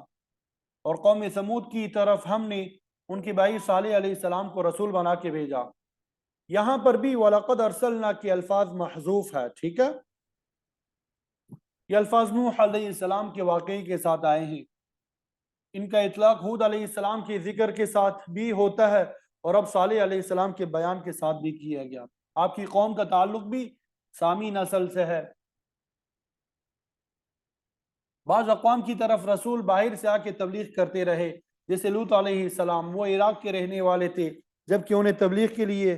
اور قوم سمود کی طرف ہم نے ان کے بھائی صالح علیہ السلام کو رسول بنا کے بھیجا۔ یہاں پر بھی وَلَقَدْ أَرْسَلْنَا کے الفاظ محذوف ہے، ٹھیک ہے، یہ الفاظ نوح علیہ السلام کے واقعے کے ساتھ آئے ہیں۔ ان کا اطلاق ہود علیہ السلام کے ذکر کے ساتھ بھی ہوتا ہے، اور اب صالح علیہ السلام کے بیان کے ساتھ بھی کیا گیا۔ آپ کی قوم کا تعلق بھی سامی نسل سے ہے۔ بعض اقوام کی طرف رسول باہر سے آ کے تبلیغ کرتے رہے، جیسے لوط علیہ السلام، وہ عراق کے رہنے والے تھے، جبکہ انہیں تبلیغ کے لیے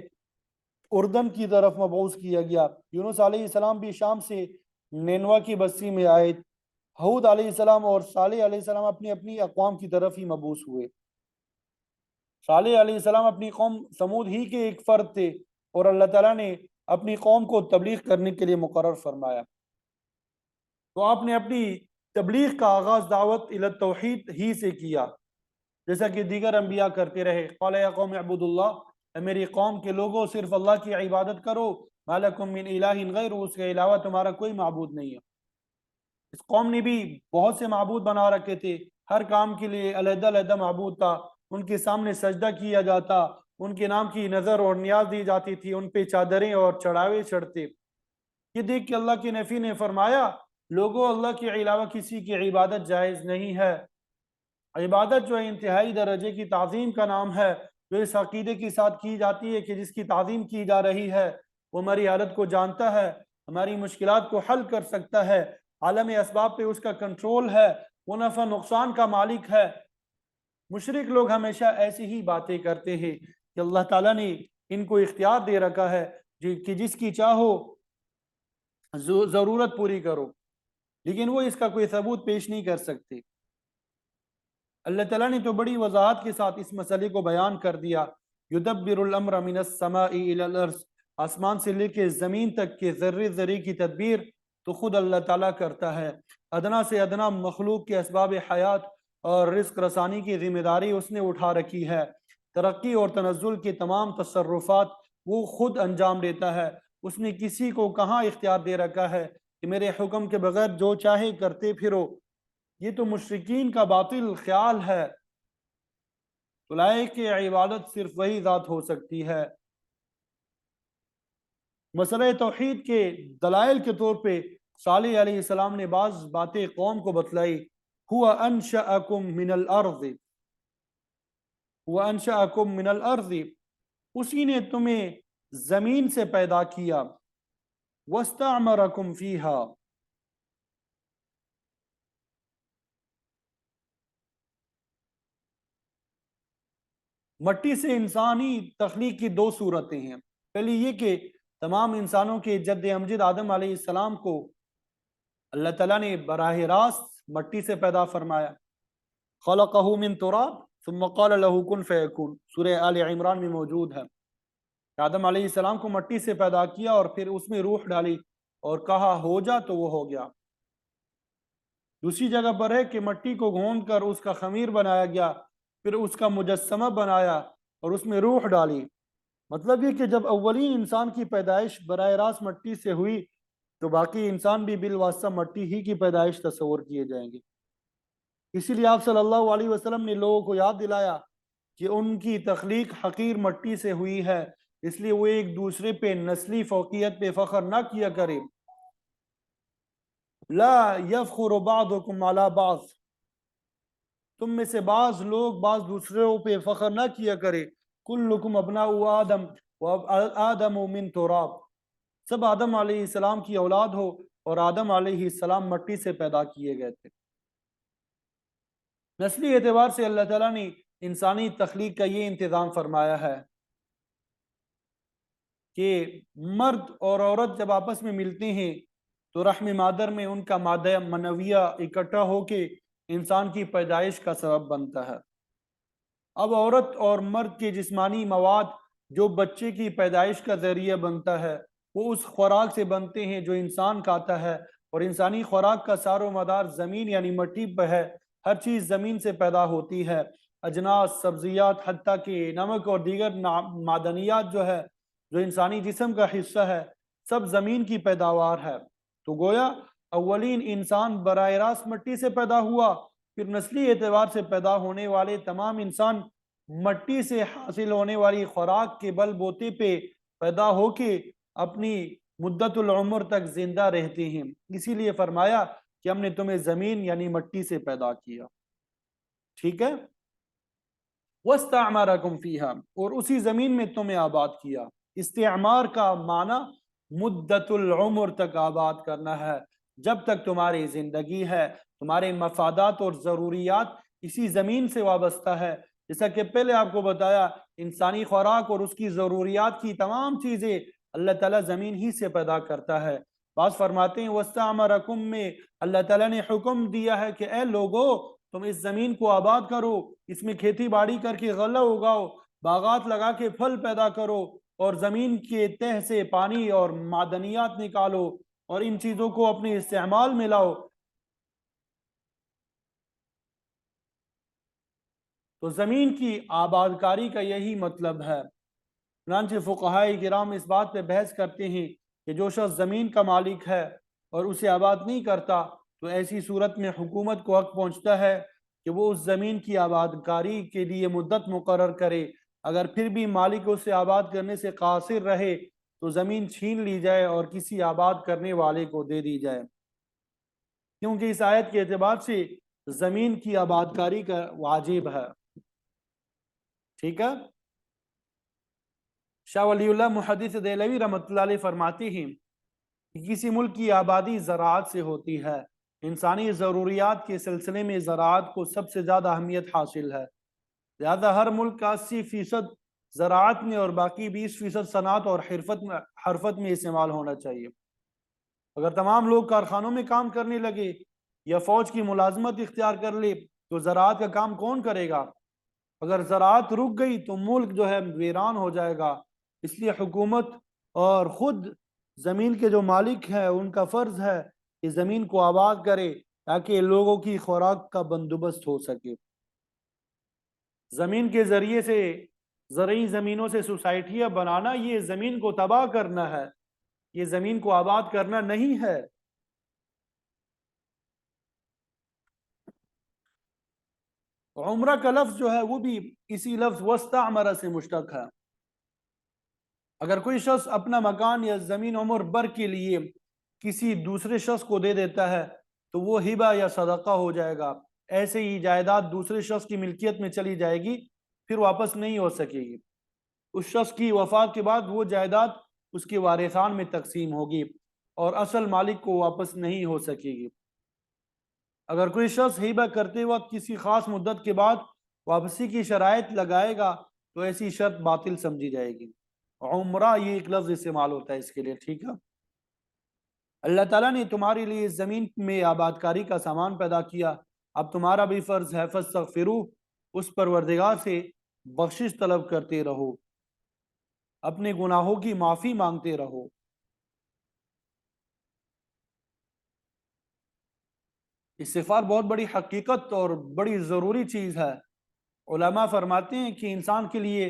اردن کی طرف مبعوث کیا گیا۔ یونس علیہ السلام بھی شام سے نینوا کی بستی میں آئے۔ ہود علیہ السلام اور صالح علیہ السلام اپنی اپنی اقوام کی طرف ہی مبعوث ہوئے۔ صالح علیہ السلام اپنی قوم سمود ہی کے ایک فرد تھے، اور اللہ تعالیٰ نے اپنی قوم کو تبلیغ کرنے کے لیے مقرر فرمایا۔ تو آپ نے اپنی تبلیغ کا آغاز دعوت الی التوحید ہی سے کیا، جیسا کہ دیگر انبیاء کرتے رہے۔ قال یا قوم اعبدوا اللہ، اے میری قوم کے لوگوں صرف اللہ کی عبادت کرو، ما لکم من الہ غیر، اس کے علاوہ تمہارا کوئی معبود نہیں ہے۔ اس قوم نے بھی بہت سے معبود بنا رکھے تھے، ہر کام کے لیے علیحدہ علیحدہ معبود تھا، ان کے سامنے سجدہ کیا جاتا، ان کے نام کی نظر اور نیاز دی جاتی تھی، ان پہ چادریں اور چڑھاوے چڑھتے۔ یہ دیکھ کے اللہ کے نبی نے فرمایا، لوگوں اللہ کے علاوہ کسی کی عبادت جائز نہیں ہے۔ عبادت جو انتہائی درجے کی تعظیم کا نام ہے، جو اس عقیدے کے ساتھ کی جاتی ہے کہ جس کی تعظیم کی جا رہی ہے وہ ہماری حالت کو جانتا ہے، ہماری مشکلات کو حل کر سکتا ہے، عالم اسباب پہ اس کا کنٹرول ہے، وہ نفع نقصان کا مالک ہے۔ مشرک لوگ ہمیشہ ایسی ہی باتیں کرتے ہیں کہ اللہ تعالیٰ نے ان کو اختیار دے رکھا ہے کہ جس کی چاہو ضرورت پوری کرو، لیکن وہ اس کا کوئی ثبوت پیش نہیں کر سکتے۔ اللہ تعالیٰ نے تو بڑی وضاحت کے ساتھ اس مسئلے کو بیان کر دیا، یدبر الامر من السماء الى الارض، آسمان سے لے کے زمین تک کے ذرے ذرے کی تدبیر تو خود اللہ تعالیٰ کرتا ہے۔ ادنا سے ادنا مخلوق کے اسباب حیات اور رزق رسانی کی ذمہ داری اس نے اٹھا رکھی ہے۔ ترقی اور تنزل کے تمام تصرفات وہ خود انجام دیتا ہے۔ اس نے کسی کو کہاں اختیار دے رکھا ہے کہ میرے حکم کے بغیر جو چاہے کرتے پھرو؟ یہ تو مشرکین کا باطل خیال ہے۔ تو لائق کہ عبادت صرف وہی ذات ہو سکتی ہے۔ مسئلہ توحید کے دلائل کے طور پہ صالح علیہ السلام نے بعض باتیں قوم کو بتلائی۔ ہوا انشأکم من الارض، ہوا انشأکم من الارض، اسی نے تمہیں زمین سے پیدا کیا، واستعمرکم فیہا، مٹی سے انسانی تخلیق کی دو صورتیں ہیں۔ پہلی یہ کہ تمام انسانوں کے جد امجد آدم علیہ السلام کو اللہ تعالیٰ نے براہ راست مٹی سے پیدا فرمایا۔ خلقہ من تراب ثم قال له کن فیکون، سورہ آل عمران میں موجود ہے۔ آدم علیہ السلام کو مٹی سے پیدا کیا اور پھر اس میں روح ڈالی اور کہا ہو جا تو وہ ہو گیا۔ دوسری جگہ پر ہے کہ مٹی کو گھون کر اس کا خمیر بنایا گیا، پھر اس کا مجسمہ بنایا اور اس میں روح ڈالی۔ مطلب یہ کہ جب اولین انسان کی پیدائش براہ راست مٹی سے ہوئی تو باقی انسان بھی بالواسطہ مٹی ہی کی پیدائش تصور کیے جائیں گے۔ اسی لیے آپ صلی اللہ علیہ وسلم نے لوگوں کو یاد دلایا کہ ان کی تخلیق حقیر مٹی سے ہوئی ہے، اس لیے وہ ایک دوسرے پہ نسلی فوقیت پہ فخر نہ کیا کرے۔ لا یفخر بعضکم علی بعض، تم میں سے بعض لوگ بعض دوسروں پہ فخر نہ کیا کرے۔ کلکم ابناء آدم و آدم من تراب، سب آدم علیہ السلام کی اولاد ہو اور آدم علیہ السلام مٹی سے پیدا کیے گئے تھے۔ نسلی اعتبار سے اللہ تعالیٰ نے انسانی تخلیق کا یہ انتظام فرمایا ہے کہ مرد اور عورت جب آپس میں ملتے ہیں تو رحم مادر میں ان کا مادہ منویہ اکٹھا ہو کے انسان کی پیدائش کا سبب بنتا ہے۔ اب عورت اور مرد کے جسمانی مواد جو بچے کی پیدائش کا ذریعہ بنتا ہے وہ اس خوراک سے بنتے ہیں جو انسان کھاتا ہے، اور انسانی خوراک کا سار و مدار زمین یعنی مٹی پہ ہے۔ ہر چیز زمین سے پیدا ہوتی ہے۔ اجناس، سبزیات، حتیٰ کہ نمک اور دیگر معدنیات جو ہے، جو انسانی جسم کا حصہ ہے، سب زمین کی پیداوار ہے۔ تو گویا اولین انسان براہ راست مٹی سے پیدا ہوا، پھر نسلی اعتبار سے پیدا ہونے والے تمام انسان مٹی سے حاصل ہونے والی خوراک کے بل بوتے پہ پیدا ہو کے اپنی مدت العمر تک زندہ رہتے ہیں۔ اسی لیے فرمایا کہ ہم نے تمہیں زمین یعنی مٹی سے پیدا کیا، ٹھیک ہے۔ وَاسْتَعْمَرَكُمْ فِيهَا، اور اسی زمین میں تمہیں آباد کیا۔ استعمار کا معنی مدت العمر تک آباد کرنا ہے، جب تک تمہاری زندگی ہے، تمہارے مفادات اور ضروریات اسی زمین سے وابستہ ہے۔ جیسا کہ پہلے آپ کو بتایا، انسانی خوراک اور اس کی ضروریات کی تمام چیزیں اللہ تعالیٰ زمین ہی سے پیدا کرتا ہے۔ بعض فرماتے ہیں وَاسْتَعْمَرَكُمْ میں اللہ تعالیٰ نے حکم دیا ہے کہ اے لوگو، تم اس زمین کو آباد کرو، اس میں کھیتی باڑی کر کے غلہ اگاؤ، باغات لگا کے پھل پیدا کرو، اور زمین کے تہ سے پانی اور معدنیات نکالو اور ان چیزوں کو اپنے استعمال میں لاؤ۔ تو زمین کی آباد کاری کا یہی مطلب ہے۔ چنانچہ فقہائے کرام اس بات پہ بحث کرتے ہیں کہ جو شخص زمین کا مالک ہے اور اسے آباد نہیں کرتا، تو ایسی صورت میں حکومت کو حق پہنچتا ہے کہ وہ اس زمین کی آباد کاری کے لیے مدت مقرر کرے۔ اگر پھر بھی مالک اسے آباد کرنے سے قاصر رہے تو زمین چھین لی جائے اور کسی آباد کرنے والے کو دے دی جائے، کیونکہ اس آیت کے اعتبار سے زمین کی آباد کاری کا واجب ہے، ٹھیک ہے۔ شاہ ولی اللہ محدث دہلوی رحمۃ اللہ علیہ فرماتے ہیں کہ کسی ملک کی آبادی زراعت سے ہوتی ہے۔ انسانی ضروریات کے سلسلے میں زراعت کو سب سے زیادہ اہمیت حاصل ہے، لہذا ہر ملک کا 80% زراعت میں اور باقی 20% صنعت اور حرفت میں استعمال ہونا چاہیے۔ اگر تمام لوگ کارخانوں میں کام کرنے لگے یا فوج کی ملازمت اختیار کر لے تو زراعت کا کام کون کرے گا؟ اگر زراعت رک گئی تو ملک جو ہے ویران ہو جائے گا۔ اس لیے حکومت اور خود زمین کے جو مالک ہیں ان کا فرض ہے کہ زمین کو آباد کرے تاکہ لوگوں کی خوراک کا بندوبست ہو سکے۔ زمین کے ذریعے سے زرعی زمینوں سے سوسائٹیاں بنانا یہ زمین کو تباہ کرنا ہے، یہ زمین کو آباد کرنا نہیں ہے۔ عمرہ کا لفظ جو ہے وہ بھی اسی لفظ وَاسْتَعْمَرَ سے مشتق ہے۔ اگر کوئی شخص اپنا مکان یا زمین عمر بھر کے لیے کسی دوسرے شخص کو دے دیتا ہے تو وہ ہبہ یا صدقہ ہو جائے گا۔ ایسے ہی جائیداد دوسرے شخص کی ملکیت میں چلی جائے گی، پھر واپس نہیں ہو سکے گی۔ اس شخص کی وفات کے بعد وہ جائیداد اس کے وارثان میں تقسیم ہوگی اور اصل مالک کو واپس نہیں ہو سکے گی۔ اگر کوئی شخص ہبہ کرتے وقت کسی خاص مدت کے بعد واپسی کی شرائط لگائے گا تو ایسی شرط باطل سمجھی جائے گی۔ عمرہ یہ ایک لفظ استعمال ہوتا ہے اس کے لیے، ٹھیک ہے۔ اللہ تعالیٰ نے تمہارے لیے اس زمین میں آباد کاری کا سامان پیدا کیا، اب تمہارا بھی فرض ہے فاستغفروہ، اس پروردگار سے بخشش طلب کرتے رہو، اپنے گناہوں کی معافی مانگتے رہو۔ استغفار بہت بڑی حقیقت اور بڑی ضروری چیز ہے۔ علماء فرماتے ہیں کہ انسان کے لیے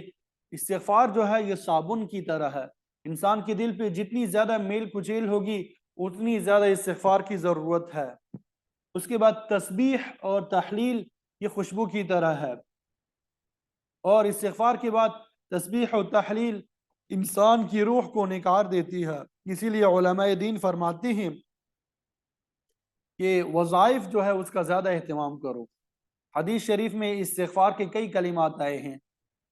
استغفار جو ہے یہ صابن کی طرح ہے۔ انسان کے دل پہ جتنی زیادہ میل کچیل ہوگی اتنی زیادہ استغفار کی ضرورت ہے۔ اس کے بعد تسبیح اور تحلیل یہ خوشبو کی طرح ہے، اور استغفار کے بعد تسبیح اور تحلیل انسان کی روح کو نکار دیتی ہے۔ اسی لیے علماء دین فرماتے ہیں کہ وظائف جو ہے اس کا زیادہ اہتمام کرو۔ حدیث شریف میں استغفار کے کئی کلمات آئے ہیں،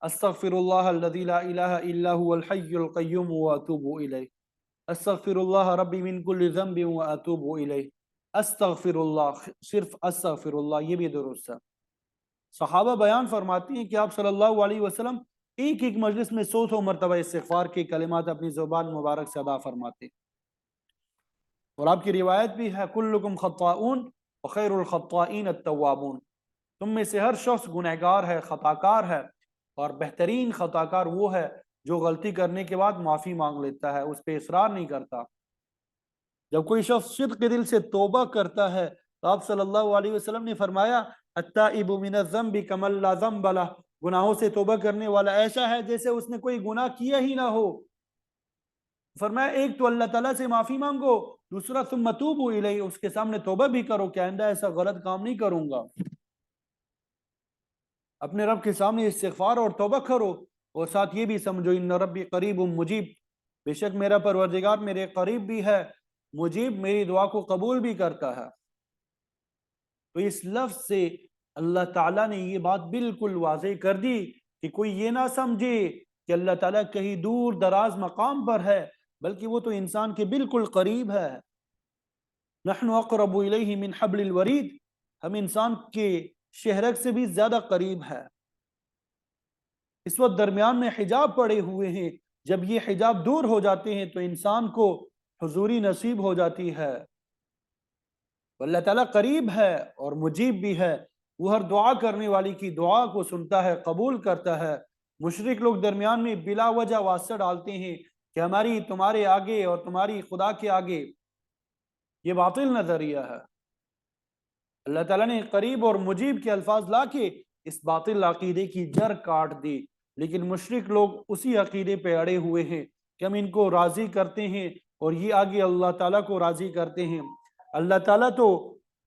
استغفر اللہ الذی لا الہ الا هو الحی القیوم واتوب الیہ، استغفر اللہ ربی من کل ذنب واتوب الیہ، استغفر اللہ، صرف استغفر اللہ، یہ بھی درست ہے۔ صحابہ بیان فرماتی ہیں کہ آپ صلی اللہ علیہ وسلم ایک ایک مجلس میں 100 مرتبہ استغفار کے کلمات اپنی زبان مبارک سے ادا فرماتے، اور آپ کی روایت بھی ہے کلکم خطاؤن وخیر الخطائین التوابون، تم میں سے ہر شخص گنہگار ہے، خطاکار ہے، اور بہترین خطاکار وہ ہے جو غلطی کرنے کے بعد معافی مانگ لیتا ہے، اس پہ اصرار نہیں کرتا۔ جب کوئی شخص صدق کے دل سے توبہ کرتا ہے تو آپ صلی اللہ علیہ وسلم نے فرمایا التائب من الذنب کمن لا ذنب لہ، گناہوں سے توبہ کرنے والا ایسا ہے جیسے اس نے کوئی گناہ کیا ہی نہ ہو۔ فرمایا ایک تو اللہ تعالیٰ سے معافی مانگو، دوسرا ثم توبوا الیہ، اس کے سامنے توبہ بھی کرو کہ آئندہ ایسا غلط کام نہیں کروں گا۔ اپنے رب کے سامنے استغفار اور توبہ کرو، اور ساتھ یہ بھی سمجھو ان ربی قریب مجیب، بے شک میرا پروردگار میرے قریب بھی ہے، مجیب میری دعا کو قبول بھی کرتا ہے۔ تو اس لفظ سے اللہ تعالیٰ نے یہ بات بالکل واضح کر دی کہ کوئی یہ نہ سمجھے کہ اللہ تعالیٰ کہیں دور دراز مقام پر ہے، بلکہ وہ تو انسان کے بالکل قریب ہے۔ نحن اقرب الیہ من حبل الورید، ہم انسان کے شہرک سے بھی زیادہ قریب ہے۔ اس وقت درمیان میں حجاب پڑے ہوئے ہیں، جب یہ حجاب دور ہو جاتے ہیں تو انسان کو حضوری نصیب ہو جاتی ہے۔ اللہ تعالیٰ قریب ہے اور مجیب بھی ہے، وہ ہر دعا کرنے والی کی دعا کو سنتا ہے، قبول کرتا ہے۔ مشرک لوگ درمیان میں بلا وجہ واسطہ ڈالتے ہیں کہ ہماری تمہارے آگے اور تمہاری خدا کے آگے، یہ باطل نظریہ ہے۔ اللہ تعالیٰ نے قریب اور مجیب کے الفاظ لا کے اس باطل عقیدے کی جڑ کاٹ دی، لیکن مشرک لوگ اسی عقیدے پہ اڑے ہوئے ہیں کہ ہم ان کو راضی کرتے ہیں اور یہ آگے اللہ تعالیٰ کو راضی کرتے ہیں۔ اللہ تعالیٰ تو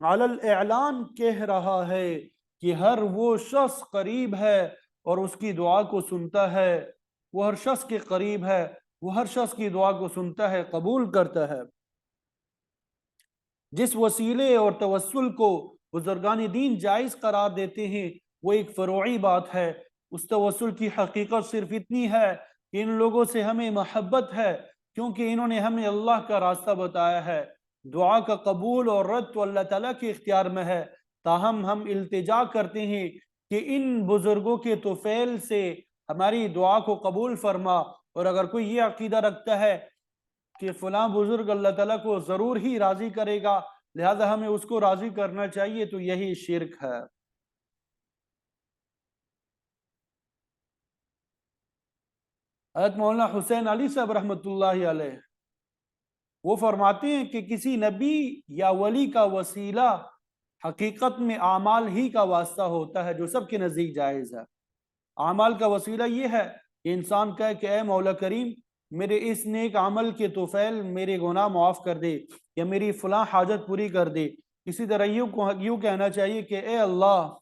علی الاعلان کہہ رہا ہے کہ ہر وہ شخص قریب ہے اور اس کی دعا کو سنتا ہے، وہ ہر شخص کے قریب ہے، وہ ہر شخص کی دعا کو سنتا ہے، قبول کرتا ہے۔ جس وسیلے اور توسل کو بزرگان دین جائز قرار دیتے ہیں وہ ایک فروعی بات ہے۔ اس توسل کی حقیقت صرف اتنی ہے کہ ان لوگوں سے ہمیں محبت ہے، کیونکہ انہوں نے ہمیں اللہ کا راستہ بتایا ہے۔ دعا کا قبول اور رد تو اللہ تعالیٰ کے اختیار میں ہے، تاہم ہم التجا کرتے ہیں کہ ان بزرگوں کے طفیل سے ہماری دعا کو قبول فرما، اور اگر کوئی یہ عقیدہ رکھتا ہے کہ فلاں بزرگ اللہ تعالیٰ کو ضرور ہی راضی کرے گا لہذا ہمیں اس کو راضی کرنا چاہیے، تو یہی شرک ہے۔ حضرت مولانا حسین علی صاحب رحمۃ اللہ علیہ وہ فرماتے ہیں کہ کسی نبی یا ولی کا وسیلہ حقیقت میں اعمال ہی کا واسطہ ہوتا ہے جو سب کے نزدیک جائز ہے۔ اعمال کا وسیلہ یہ ہے کہ انسان کہے کہ اے مولا کریم میرے اس نیک عمل کے طفیل میرے گناہ معاف کر دے، یا میری فلاں حاجت پوری کر دے۔ اسی طرح یوں کہنا چاہیے کہ اے اللہ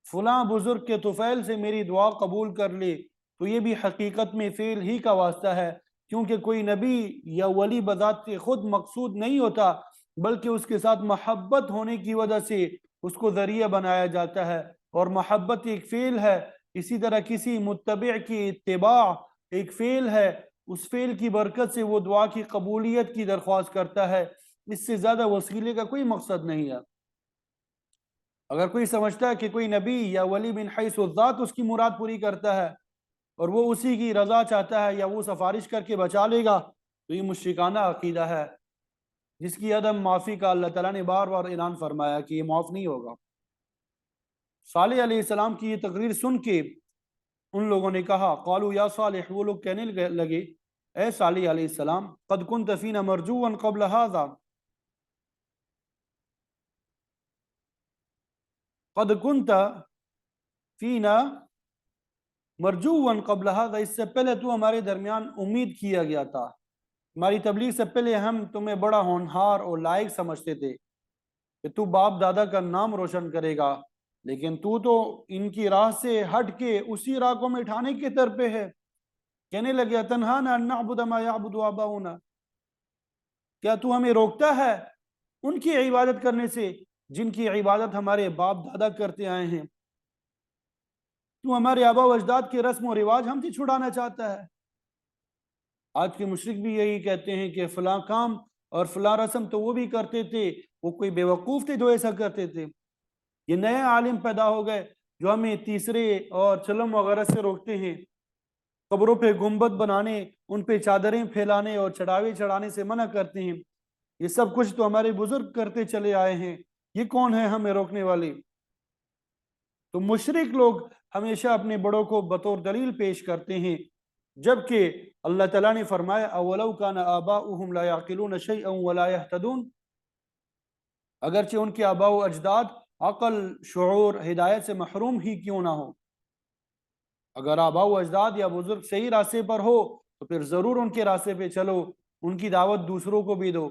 فلاں بزرگ کے طفیل سے میری دعا قبول کر لے، تو یہ بھی حقیقت میں فعل ہی کا واسطہ ہے، کیونکہ کوئی نبی یا ولی بذات خود مقصود نہیں ہوتا، بلکہ اس کے ساتھ محبت ہونے کی وجہ سے اس کو ذریعہ بنایا جاتا ہے، اور محبت ایک فعل ہے۔ اسی طرح کسی متبع کی اتباع ایک فعل ہے، اس فعل کی برکت سے وہ دعا کی قبولیت کی درخواست کرتا ہے۔ اس سے زیادہ وسیلے کا کوئی مقصد نہیں ہے۔ اگر کوئی سمجھتا ہے کہ کوئی نبی یا ولی من حیث الذات اس کی مراد پوری کرتا ہے اور وہ اسی کی رضا چاہتا ہے یا وہ سفارش کر کے بچا لے گا، تو یہ مشرکانہ عقیدہ ہے جس کی عدم معافی کا اللہ تعالیٰ نے بار بار اعلان فرمایا کہ یہ معاف نہیں ہوگا۔ صالح علیہ السلام کی یہ تقریر سن کے ان لوگوں نے کہا قالوا یا صالح، وہ لوگ کہنے لگے اے صالح علیہ السلام قد كنت فینا مرجوا قبل هذا، قد كنت فینا مرجوا قبل هذا، اس سے پہلے تو ہمارے درمیان امید کیا گیا تھا، ہماری تبلیغ سے پہلے ہم تمہیں بڑا ہونہار اور لائق سمجھتے تھے کہ تو باپ دادا کا نام روشن کرے گا، لیکن تو ان کی راہ سے ہٹ کے اسی راہ کو مٹھانے کے طرف پہ ہے۔ کہنے لگے تنہانا ان نعبد ما یعبد آباؤنا، کیا تو ہمیں روکتا ہے ان کی عبادت کرنے سے جن کی عبادت ہمارے باپ دادا کرتے آئے ہیں؟ تو ہمارے آبا و اجداد کے رسم و رواج ہم سے چھڑانا چاہتا ہے۔ آج کے مشرک بھی یہی کہتے ہیں کہ فلاں کام اور فلاں رسم تو وہ بھی کرتے تھے، وہ کوئی بیوقوف تھے جو ایسا کرتے تھے۔ یہ نئے عالم پیدا ہو گئے جو ہمیں تیسرے اور چلم وغیرہ سے روکتے ہیں، قبروں پہ گنبد بنانے، ان پہ چادریں پھیلانے اور چڑھاوے چڑھانے سے منع کرتے ہیں۔ یہ سب کچھ تو ہمارے بزرگ کرتے چلے آئے ہیں، یہ کون ہے ہمیں روکنے والے؟ تو مشرک لوگ ہمیشہ اپنے بڑوں کو بطور دلیل پیش کرتے ہیں، جبکہ اللہ تعالیٰ نے فرمایا اولو کان آباؤہم لا یعقلون شیئا ولا یہتدون، اگرچہ ان کے آباء و اجداد عقل شعور ہدایت سے محروم ہی کیوں نہ ہو. اگر آبا و اجداد یا بزرگ صحیح راستے پر ہو تو پھر ضرور ان کے راستے پہ چلو، ان کی دعوت دوسروں کو بھی دو.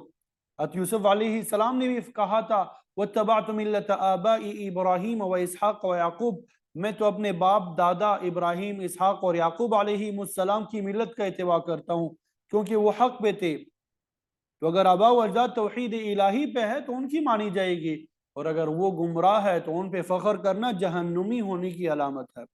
حضرت یوسف علیہ السلام نے بھی کہا تھا وَاتَّبَعْتُ مِلَّةَ آبَائِي إِبْرَاهِيمَ وَإِسْحَاقَ وَيَعْقُوب، میں تو اپنے باپ دادا ابراہیم، اسحاق اور یعقوب علیہ السلام کی ملت کا اتباع کرتا ہوں کیونکہ وہ حق پہ تھے. تو اگر آبا و اجداد توحید الہی پہ ہے تو ان کی مانی جائے گی، اور اگر وہ گمراہ ہے تو ان پہ فخر کرنا جہنمی ہونے کی علامت ہے.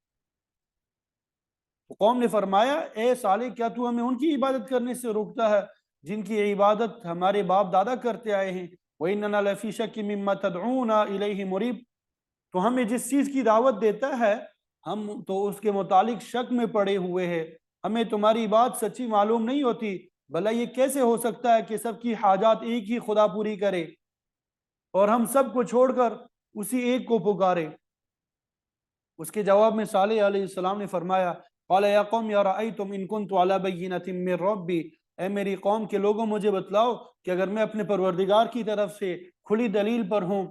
قوم نے فرمایا اے صالح، کیا تو ہمیں ان کی عبادت کرنے سے روکتا ہے جن کی عبادت ہمارے باپ دادا کرتے آئے ہیں؟ وَإِنَّنَا لَفِي شَكٍّ مِّمَّا تَدْعُونَا إِلَيْهِ مُرِيبٍ، تو ہمیں جس چیز کی دعوت دیتا ہے ہم تو اس کے متعلق شک میں پڑے ہوئے ہیں. ہمیں تمہاری بات سچی معلوم نہیں ہوتی. بھلا یہ کیسے ہو سکتا ہے کہ سب کی حاجات ایک ہی خدا پوری کرے اور ہم سب کو چھوڑ کر اسی ایک کو پکارے؟ اس کے جواب میں صالح علیہ السلام نے فرمایا قال یا قوم ارأیتم ان کنت علی بینۃ من ربی، اے میری قوم کے لوگوں مجھے بتلاؤ کہ اگر میں اپنے پروردگار کی طرف سے کھلی دلیل پر ہوں،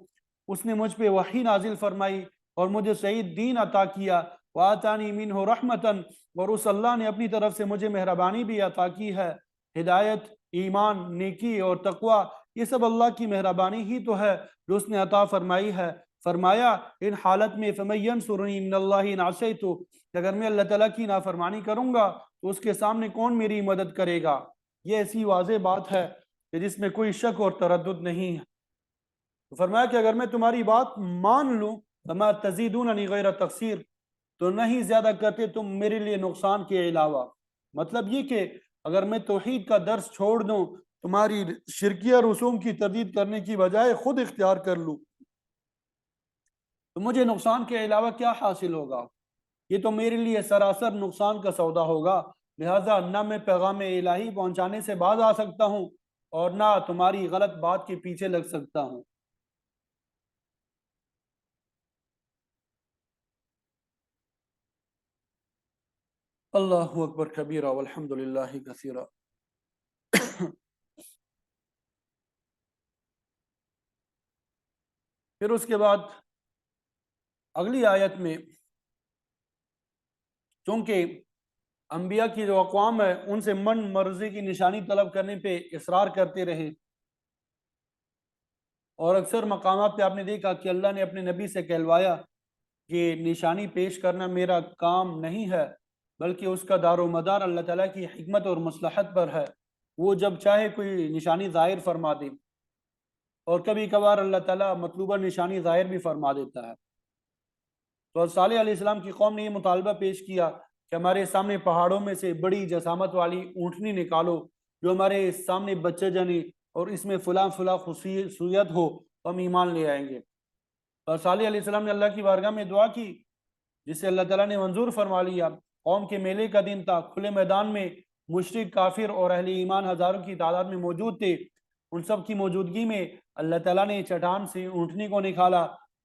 اس نے مجھ پہ وحی نازل فرمائی اور مجھے صحیح دین عطا کیا، وآتانی منہ رحمتا، اور اس اللہ نے اپنی طرف سے مجھے مہربانی بھی عطا کی ہے، ہدایت، ایمان، نیکی اور تقوی، یہ سب اللہ کی مہربانی ہی تو ہے جو اس نے عطا فرمائی ہے. فرمایا ان حالت میں فَمَن يَنْصُرُنِي مِنَ اللَّهِ إِنْ عَصَيْتُ، کہ اگر میں اللہ تعالیٰ کی نافرمانی کروں گا تو اس کے سامنے کون میری مدد کرے گا؟ یہ ایسی واضح بات ہے کہ جس میں کوئی شک اور تردد نہیں ہے. تو فرمایا کہ اگر میں تمہاری بات مان لوں فَمَا تَزِيدُونَنِي غَيْرَ تَقْصِيرٍ، تو نہیں زیادہ کرتے تم میرے لیے نقصان کے علاوہ. مطلب یہ کہ اگر میں توحید کا درس چھوڑ دوں، تمہاری شرکیہ رسوم کی تردید کرنے کی بجائے خود اختیار کر لوں، تو مجھے نقصان کے علاوہ کیا حاصل ہوگا؟ یہ تو میرے لیے سراسر نقصان کا سودا ہوگا. لہٰذا نہ میں پیغام الہی پہنچانے سے باز آ سکتا ہوں اور نہ تمہاری غلط بات کے پیچھے لگ سکتا ہوں. اللہ اکبر کبیرہ والحمد للہ کثیرہ. پھر اس کے بعد اگلی آیت میں چونکہ انبیاء کی جو اقوام ہے ان سے من مرضی کی نشانی طلب کرنے پہ اصرار کرتے رہے، اور اکثر مقامات پہ آپ نے دیکھا کہ اللہ نے اپنے نبی سے کہلوایا کہ نشانی پیش کرنا میرا کام نہیں ہے، بلکہ اس کا دار و مدار اللہ تعالیٰ کی حکمت اور مصلحت پر ہے. وہ جب چاہے کوئی نشانی ظاہر فرما دے، اور کبھی کبھار اللہ تعالیٰ مطلوبہ نشانی ظاہر بھی فرما دیتا ہے. تو صالح علیہ السلام کی قوم نے یہ مطالبہ پیش کیا کہ ہمارے سامنے پہاڑوں میں سے بڑی جسامت والی اونٹنی نکالو جو ہمارے سامنے بچے جنے اور اس میں فلاں فلاں خصوصیت ہو تو ہم ایمان لے آئیں گے. اور صالح علیہ السلام نے اللہ کی بارگاہ میں دعا کی جسے اللہ تعالیٰ نے منظور فرما لیا. قوم کے میلے کا دن تھا، کھلے میدان میں مشرک، کافر اور اہل ایمان ہزاروں کی تعداد میں موجود تھے. ان سب کی موجودگی میں اللہ تعالیٰ نے چٹان سے اونٹنی کو نکالا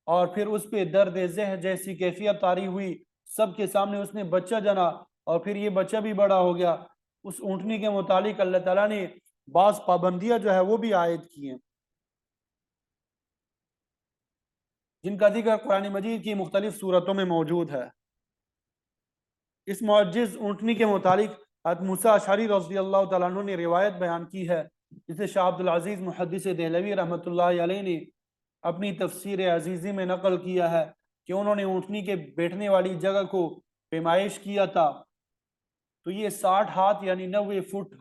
اور پھر اس پہ درد ذہ جیسی کیفیت طاری ہوئی. سب کے سامنے اس نے بچہ جنا اور پھر یہ بچہ بھی بڑا ہو گیا. اس اونٹنی کے متعلق اللہ تعالیٰ نے بعض پابندیاں جو ہے وہ بھی عائد کی ہیں جن کا ذکر قرآن مجید کی مختلف صورتوں میں موجود ہے. اس معجز اونٹنی کے متعلق حضرت موسیٰ اشعری رضی اللہ تعالیٰ عنہ نے روایت بیان کی ہے جسے شاہ عبدالعزیز محدث دہلوی رحمۃ اللہ علیہ نے اپنی تفسیر عزیزی میں نقل کیا ہے کہ انہوں نے اونٹنی کے بیٹھنے والی جگہ کو پیمائش کیا تھا تو یہ 60 ہاتھ یعنی 90 فٹ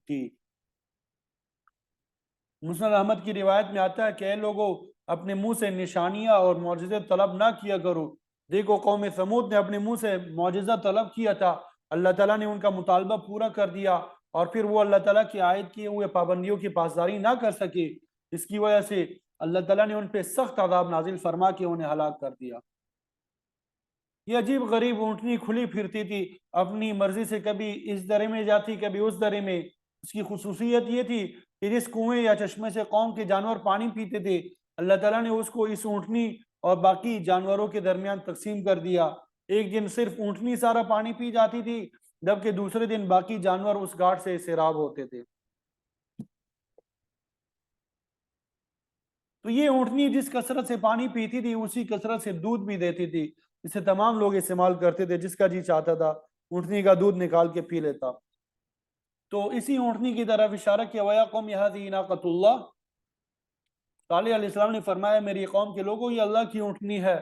تھی. مسند احمد کی روایت میں آتا ہے کہ اے لوگوں، اپنے منہ سے نشانیاں اور معجزے طلب نہ کیا کرو. دیکھو قوم ثمود نے اپنے منہ سے معجزہ طلب کیا تھا، اللہ تعالیٰ نے ان کا مطالبہ پورا کر دیا اور پھر وہ اللہ تعالیٰ کی عائد کیے ہوئے پابندیوں کی پاسداری نہ کر سکے. اس کی وجہ سے اللہ تعالیٰ نے ان پہ سخت عذاب نازل فرما کے انہیں ہلاک کر دیا. یہ عجیب غریب اونٹنی کھلی پھرتی تھی، اپنی مرضی سے کبھی اس درے میں جاتی کبھی اس درے میں. اس کی خصوصیت یہ تھی کہ جس کنویں یا چشمے سے قوم کے جانور پانی پیتے تھے اللہ تعالیٰ نے اس کو اس اونٹنی اور باقی جانوروں کے درمیان تقسیم کر دیا. ایک دن صرف اونٹنی سارا پانی پی جاتی تھی جبکہ دوسرے دن باقی جانور اس گھاٹ سے سیراب ہوتے تھے. تو یہ اونٹنی جس کثرت سے پانی پیتی تھی اسی کثرت سے دودھ بھی دیتی تھی، اسے تمام لوگ استعمال کرتے تھے، جس کا جی چاہتا تھا اونٹنی کا دودھ نکال کے پی لیتا۔ تو اسی اونٹنی کی طرف اشارہ کیا، وَيَا قَوْمِ هَذِهِ نَاقَةُ اللَّهِ، صالح علیہ السلام نے فرمایا میری قوم کے لوگوں یہ اللہ کی اونٹنی ہے۔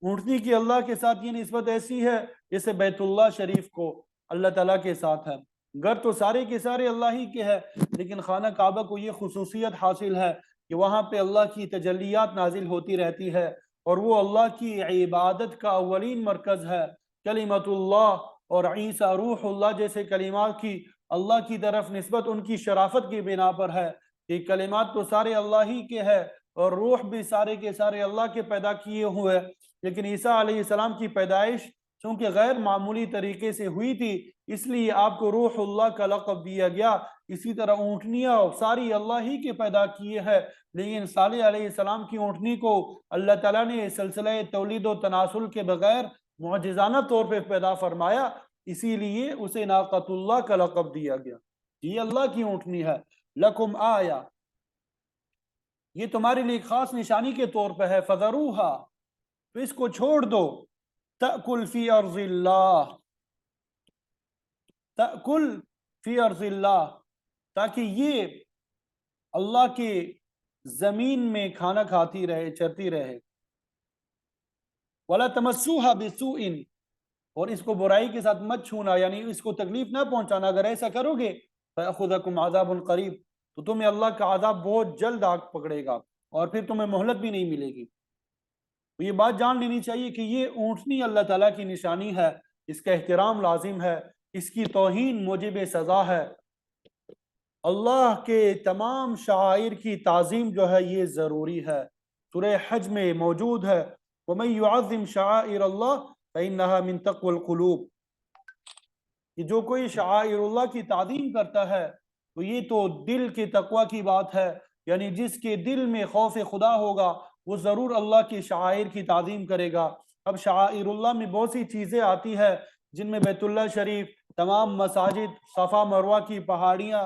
اونٹنی کی اللہ کے ساتھ یہ نسبت ایسی ہے جیسے بیت اللہ شریف کو اللہ تعالیٰ کے ساتھ ہے۔ گھر تو سارے کے سارے اللہ ہی کے ہے، لیکن خانہ کعبہ کو یہ خصوصیت حاصل ہے کہ وہاں پہ اللہ کی تجلیات نازل ہوتی رہتی ہے، اور وہ اللہ کی عبادت کا اولین مرکز ہے۔ کلمت اللہ اور عیسیٰ روح اللہ جیسے کلمات کی اللہ کی طرف نسبت ان کی شرافت کی بنا پر ہے کہ کلمات تو سارے اللہ ہی کے ہے، اور روح بھی سارے کے سارے اللہ کے پیدا کیے ہوئے، لیکن عیسیٰ علیہ السلام کی پیدائش چونکہ غیر معمولی طریقے سے ہوئی تھی اس لیے آپ کو روح اللہ کا لقب دیا گیا۔ اسی طرح اونٹنیاں ساری اللہ ہی کے پیدا کیے ہیں، لیکن صالح علیہ السلام کی اونٹنی کو اللہ تعالیٰ نے سلسلہ تولید و تناسل کے بغیر معجزانہ طور پہ پیدا فرمایا، اسی لیے اسے ناقۃ اللہ کا لقب دیا گیا۔ یہ اللہ کی اونٹنی ہے۔ لکم آیا، یہ تمہارے لیے خاص نشانی کے طور پہ ہے، فذروہا، تو اس کو چھوڑ دو، تأکل فی ارض اللہ، تأکل فی ارض اللہ، تاکہ یہ اللہ کے زمین میں کھانا کھاتی رہے، چرتی رہے۔ وَلَا تَمَسُّوهَا بِسُوءٍ، اور اس کو برائی کے ساتھ مت چھونا، یعنی اس کو تکلیف نہ پہنچانا۔ اگر ایسا کرو گے فَيَأْخُذَكُمْ عَذَابٌ قَرِيبٌ، تو تمہیں اللہ کا عذاب بہت جلد آ پکڑے گا، اور پھر تمہیں مہلت بھی نہیں ملے گی۔ تو یہ بات جان لینی چاہیے کہ یہ اونٹنی اللہ تعالیٰ کی نشانی ہے، اس کا احترام لازم ہے، اس کی توہین موجب سزا ہے۔ اللہ کے تمام شعائر کی تعظیم جو ہے یہ ضروری ہے، سورہ حج میں موجود ہے، وَمَن يُعَظِّمْ شَعَائِرَ اللَّهِ فَإِنَّهَا مِن تَقْوَى الْقُلُوبِ، کہ جو کوئی شعائر اللہ کی تعظیم کرتا ہے تو یہ تو دل کے تقوی کی بات ہے، یعنی جس کے دل میں خوف خدا ہوگا وہ ضرور اللہ کی شعائر کی تعظیم کرے گا۔ اب شعائر اللہ میں بہت سی چیزیں آتی ہے جن میں بیت اللہ شریف، تمام مساجد، صفا مروہ کی پہاڑیاں،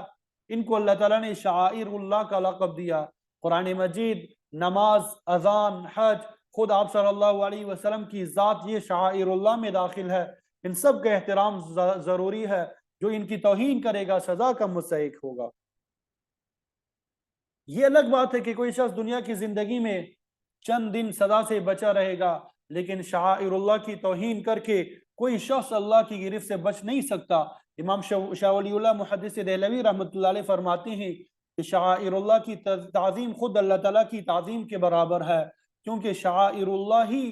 ان کو اللہ تعالیٰ نے شعائر اللہ کا لقب دیا۔ قرآن مجید، نماز، اذان، حج، خود آپ صلی اللہ علیہ وسلم کی ذات یہ شعائر اللہ میں داخل ہے۔ ان سب کا احترام ضروری ہے، جو ان کی توہین کرے گا سزا کا مستحق ہوگا۔ یہ الگ بات ہے کہ کوئی شخص دنیا کی زندگی میں چند دن سزا سے بچا رہے گا، لیکن شعائر اللہ کی توہین کر کے کوئی شخص اللہ کی گرفت سے بچ نہیں سکتا۔ امام شاہ ولی اللہ محدث دہلوی رحمۃ اللہ علیہ فرماتے ہیں کہ شعائر اللہ کی تعظیم خود اللہ تعالیٰ کی تعظیم کے برابر ہے، کیونکہ شعائر اللہ ہی،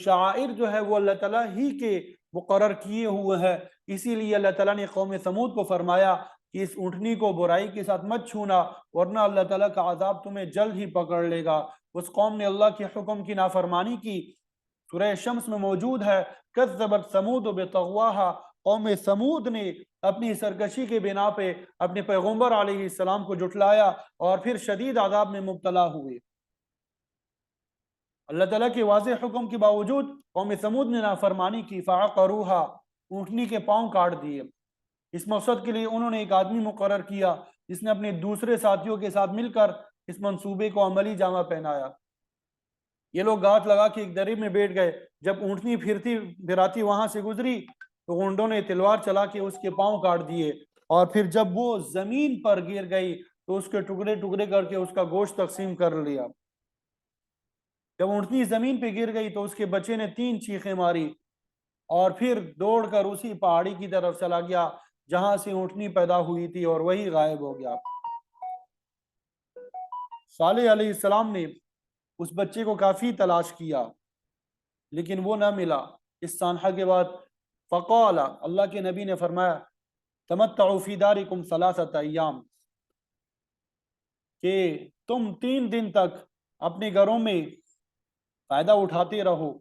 شعائر جو ہے وہ اللہ تعالیٰ ہی کے مقرر کیے ہوئے ہیں۔ اسی لیے اللہ تعالیٰ نے قوم سمود کو فرمایا کہ اس اونٹنی کو برائی کے ساتھ مت چھونا، ورنہ اللہ تعالیٰ کا عذاب تمہیں جلد ہی پکڑ لے گا۔ اس قوم نے اللہ کے حکم کی نافرمانی کی، سورہ شمس میں موجود ہے، کذبت ثمود بطغواہا، قوم سمود نے اپنی سرکشی کے بنا پہ اپنے پیغمبر علیہ السلام کو جھٹلایا اور پھر شدید عذاب میں مبتلا ہوئے۔ اللہ تعالیٰ کے واضح حکم کے باوجود قوم سمود نے نافرمانی کی، فعقروہا، اونٹنی کے پاؤں کاٹ دیے۔ اس مقصد کے لیے انہوں نے ایک آدمی مقرر کیا جس نے اپنے دوسرے ساتھیوں کے ساتھ مل کر اس منصوبے کو عملی جامہ پہنایا۔ یہ لوگ گھات لگا کے ایک درب میں بیٹھ گئے، جب اونٹنی پھراتی وہاں سے گزری تو گونڈوں نے تلوار چلا کے اس کے پاؤں کاٹ دیے، اور پھر جب وہ زمین پر گر گئی تو اس کے ٹکڑے ٹکڑے کر کے اس کا گوشت تقسیم کر لیا۔ جب اونٹنی زمین پہ گر گئی تو اس کے بچے نے 3 چیخیں ماری اور پھر دوڑ کر اسی پہاڑی کی طرف چلا گیا جہاں سے اونٹنی پیدا ہوئی تھی، اور وہی غائب ہو گیا۔ صالح علیہ السلام نے اس بچے کو کافی تلاش کیا لیکن وہ نہ ملا۔ اس سانحہ کے بعد فقال، اللہ کے نبی نے فرمایا، تمتعوا فی دارکم 3 ایام، کہ تم 3 دن تک اپنے گھروں میں فائدہ اٹھاتے رہو۔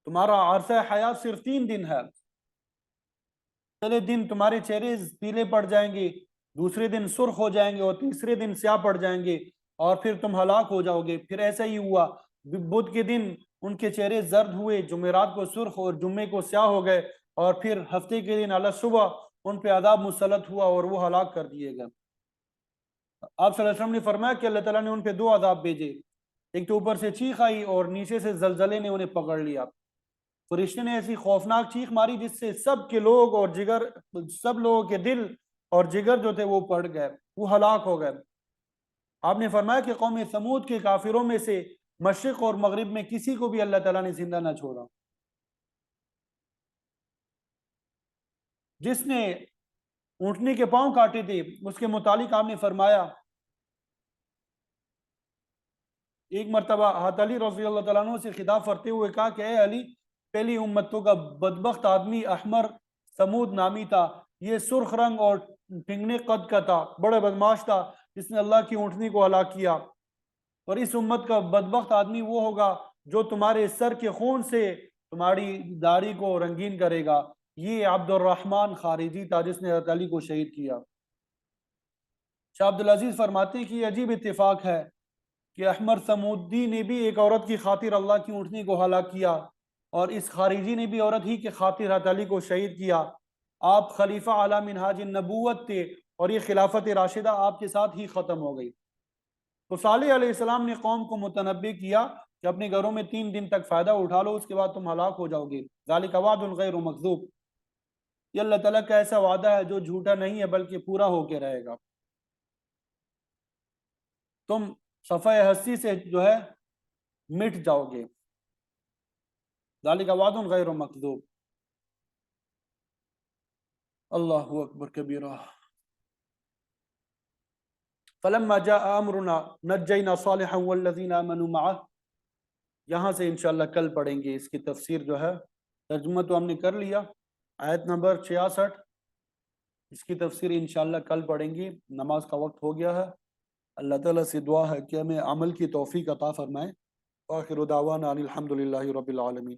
تمہارا عرصہ حیات صرف 3 دن ہے۔ پہلے دن تمہارے چہرے پیلے پڑ جائیں گے، دوسرے دن سرخ ہو جائیں گے، اور تیسرے دن سیاہ پڑ جائیں گے، اور پھر تم ہلاک ہو جاؤ گے۔ پھر ایسا ہی ہوا، بدھ کے دن ان کے چہرے زرد ہوئے، جمعرات کو سرخ اور جمعے کو سیاہ ہو گئے، اور پھر ہفتے کے دن علی صبح ان پہ عذاب مسلط ہوا اور وہ ہلاک کر دیے گئے۔ آپ صلی اللہ علیہ وسلم نے فرمایا کہ اللہ تعالیٰ نے ان پہ 2 عذاب بھیجے، ایک تو اوپر سے چیخ آئی اور نیچے سے زلزلے نے انہیں پکڑ لیا۔ فرشتے نے ایسی خوفناک چیخ ماری جس سے سب کے لوگ اور جگر، سب لوگوں کے دل اور جگر جو تھے وہ پڑ گئے، وہ ہلاک ہو گئے۔ آپ نے فرمایا کہ قوم سمود کے کافروں میں سے مشرق اور مغرب میں کسی کو بھی اللہ تعالیٰ نے زندہ نہ چھوڑا۔ جس نے اونٹنی کے پاؤں کاٹے تھے اس کے متعلق آپ نے فرمایا، ایک مرتبہ حضرت علی رضی اللہ تعالیٰ عنہ سے خطاب کرتے ہوئے کہا کہ اے علی، پہلی امتوں کا بدبخت آدمی احمر سمود نامی تھا، یہ سرخ رنگ اور ٹنگنے قد کا تھا، بڑے بدماش تھا، جس نے اللہ کی اونٹنی کو ہلاک کیا۔ اور اس امت کا بدبخت آدمی وہ ہوگا جو تمہارے سر کے خون سے تمہاری داڑھی کو رنگین کرے گا۔ یہ عبد الرحمن خارجی تھا جس نے حضرت علی کو شہید کیا۔ شاہ عبدالعزیز فرماتے ہیں کہ یہ عجیب اتفاق ہے کہ احمر سمودی نے بھی ایک عورت کی خاطر اللہ کی اونٹنی کو ہلاک کیا، اور اس خارجی نے بھی عورت ہی کے خاطر حضرت علی کو شہید کیا۔ آپ خلیفہ اعلی منہاج النبوت تھے اور یہ خلافت راشدہ آپ کے ساتھ ہی ختم ہو گئی۔ تو صالح علیہ السلام نے قوم کو متنبع کیا کہ اپنے گھروں میں 3 دن تک فائدہ اٹھا لو، اس کے بعد تم ہلاک ہو جاؤ گے۔ ذالک وعد غیر مکذوب، یہ اللہ تعالیٰ کا ایسا وعدہ ہے جو جھوٹا نہیں ہے بلکہ پورا ہو کے رہے گا۔ تم صفحہ ہستی سے جو ہے مٹ جاؤ گے۔ ذالک وعد غیر مکذوب۔ اللہ اکبر کبیرہ۔ فلما جاء امرنا نجینا صالحا والذین آمنوا معه، یہاں سے انشاءاللہ کل پڑھیں گے اس کی تفسیر جو ہے، ترجمہ تو ہم نے کر لیا، آیت نمبر 66، اس کی تفسیر انشاءاللہ کل پڑھیں گی۔ نماز کا وقت ہو گیا ہے، اللہ تعالیٰ سے دعا ہے کہ ہمیں عمل کی توفیق عطا فرمائے۔ آخر دعوانا ان الحمد للہ رب العالمین۔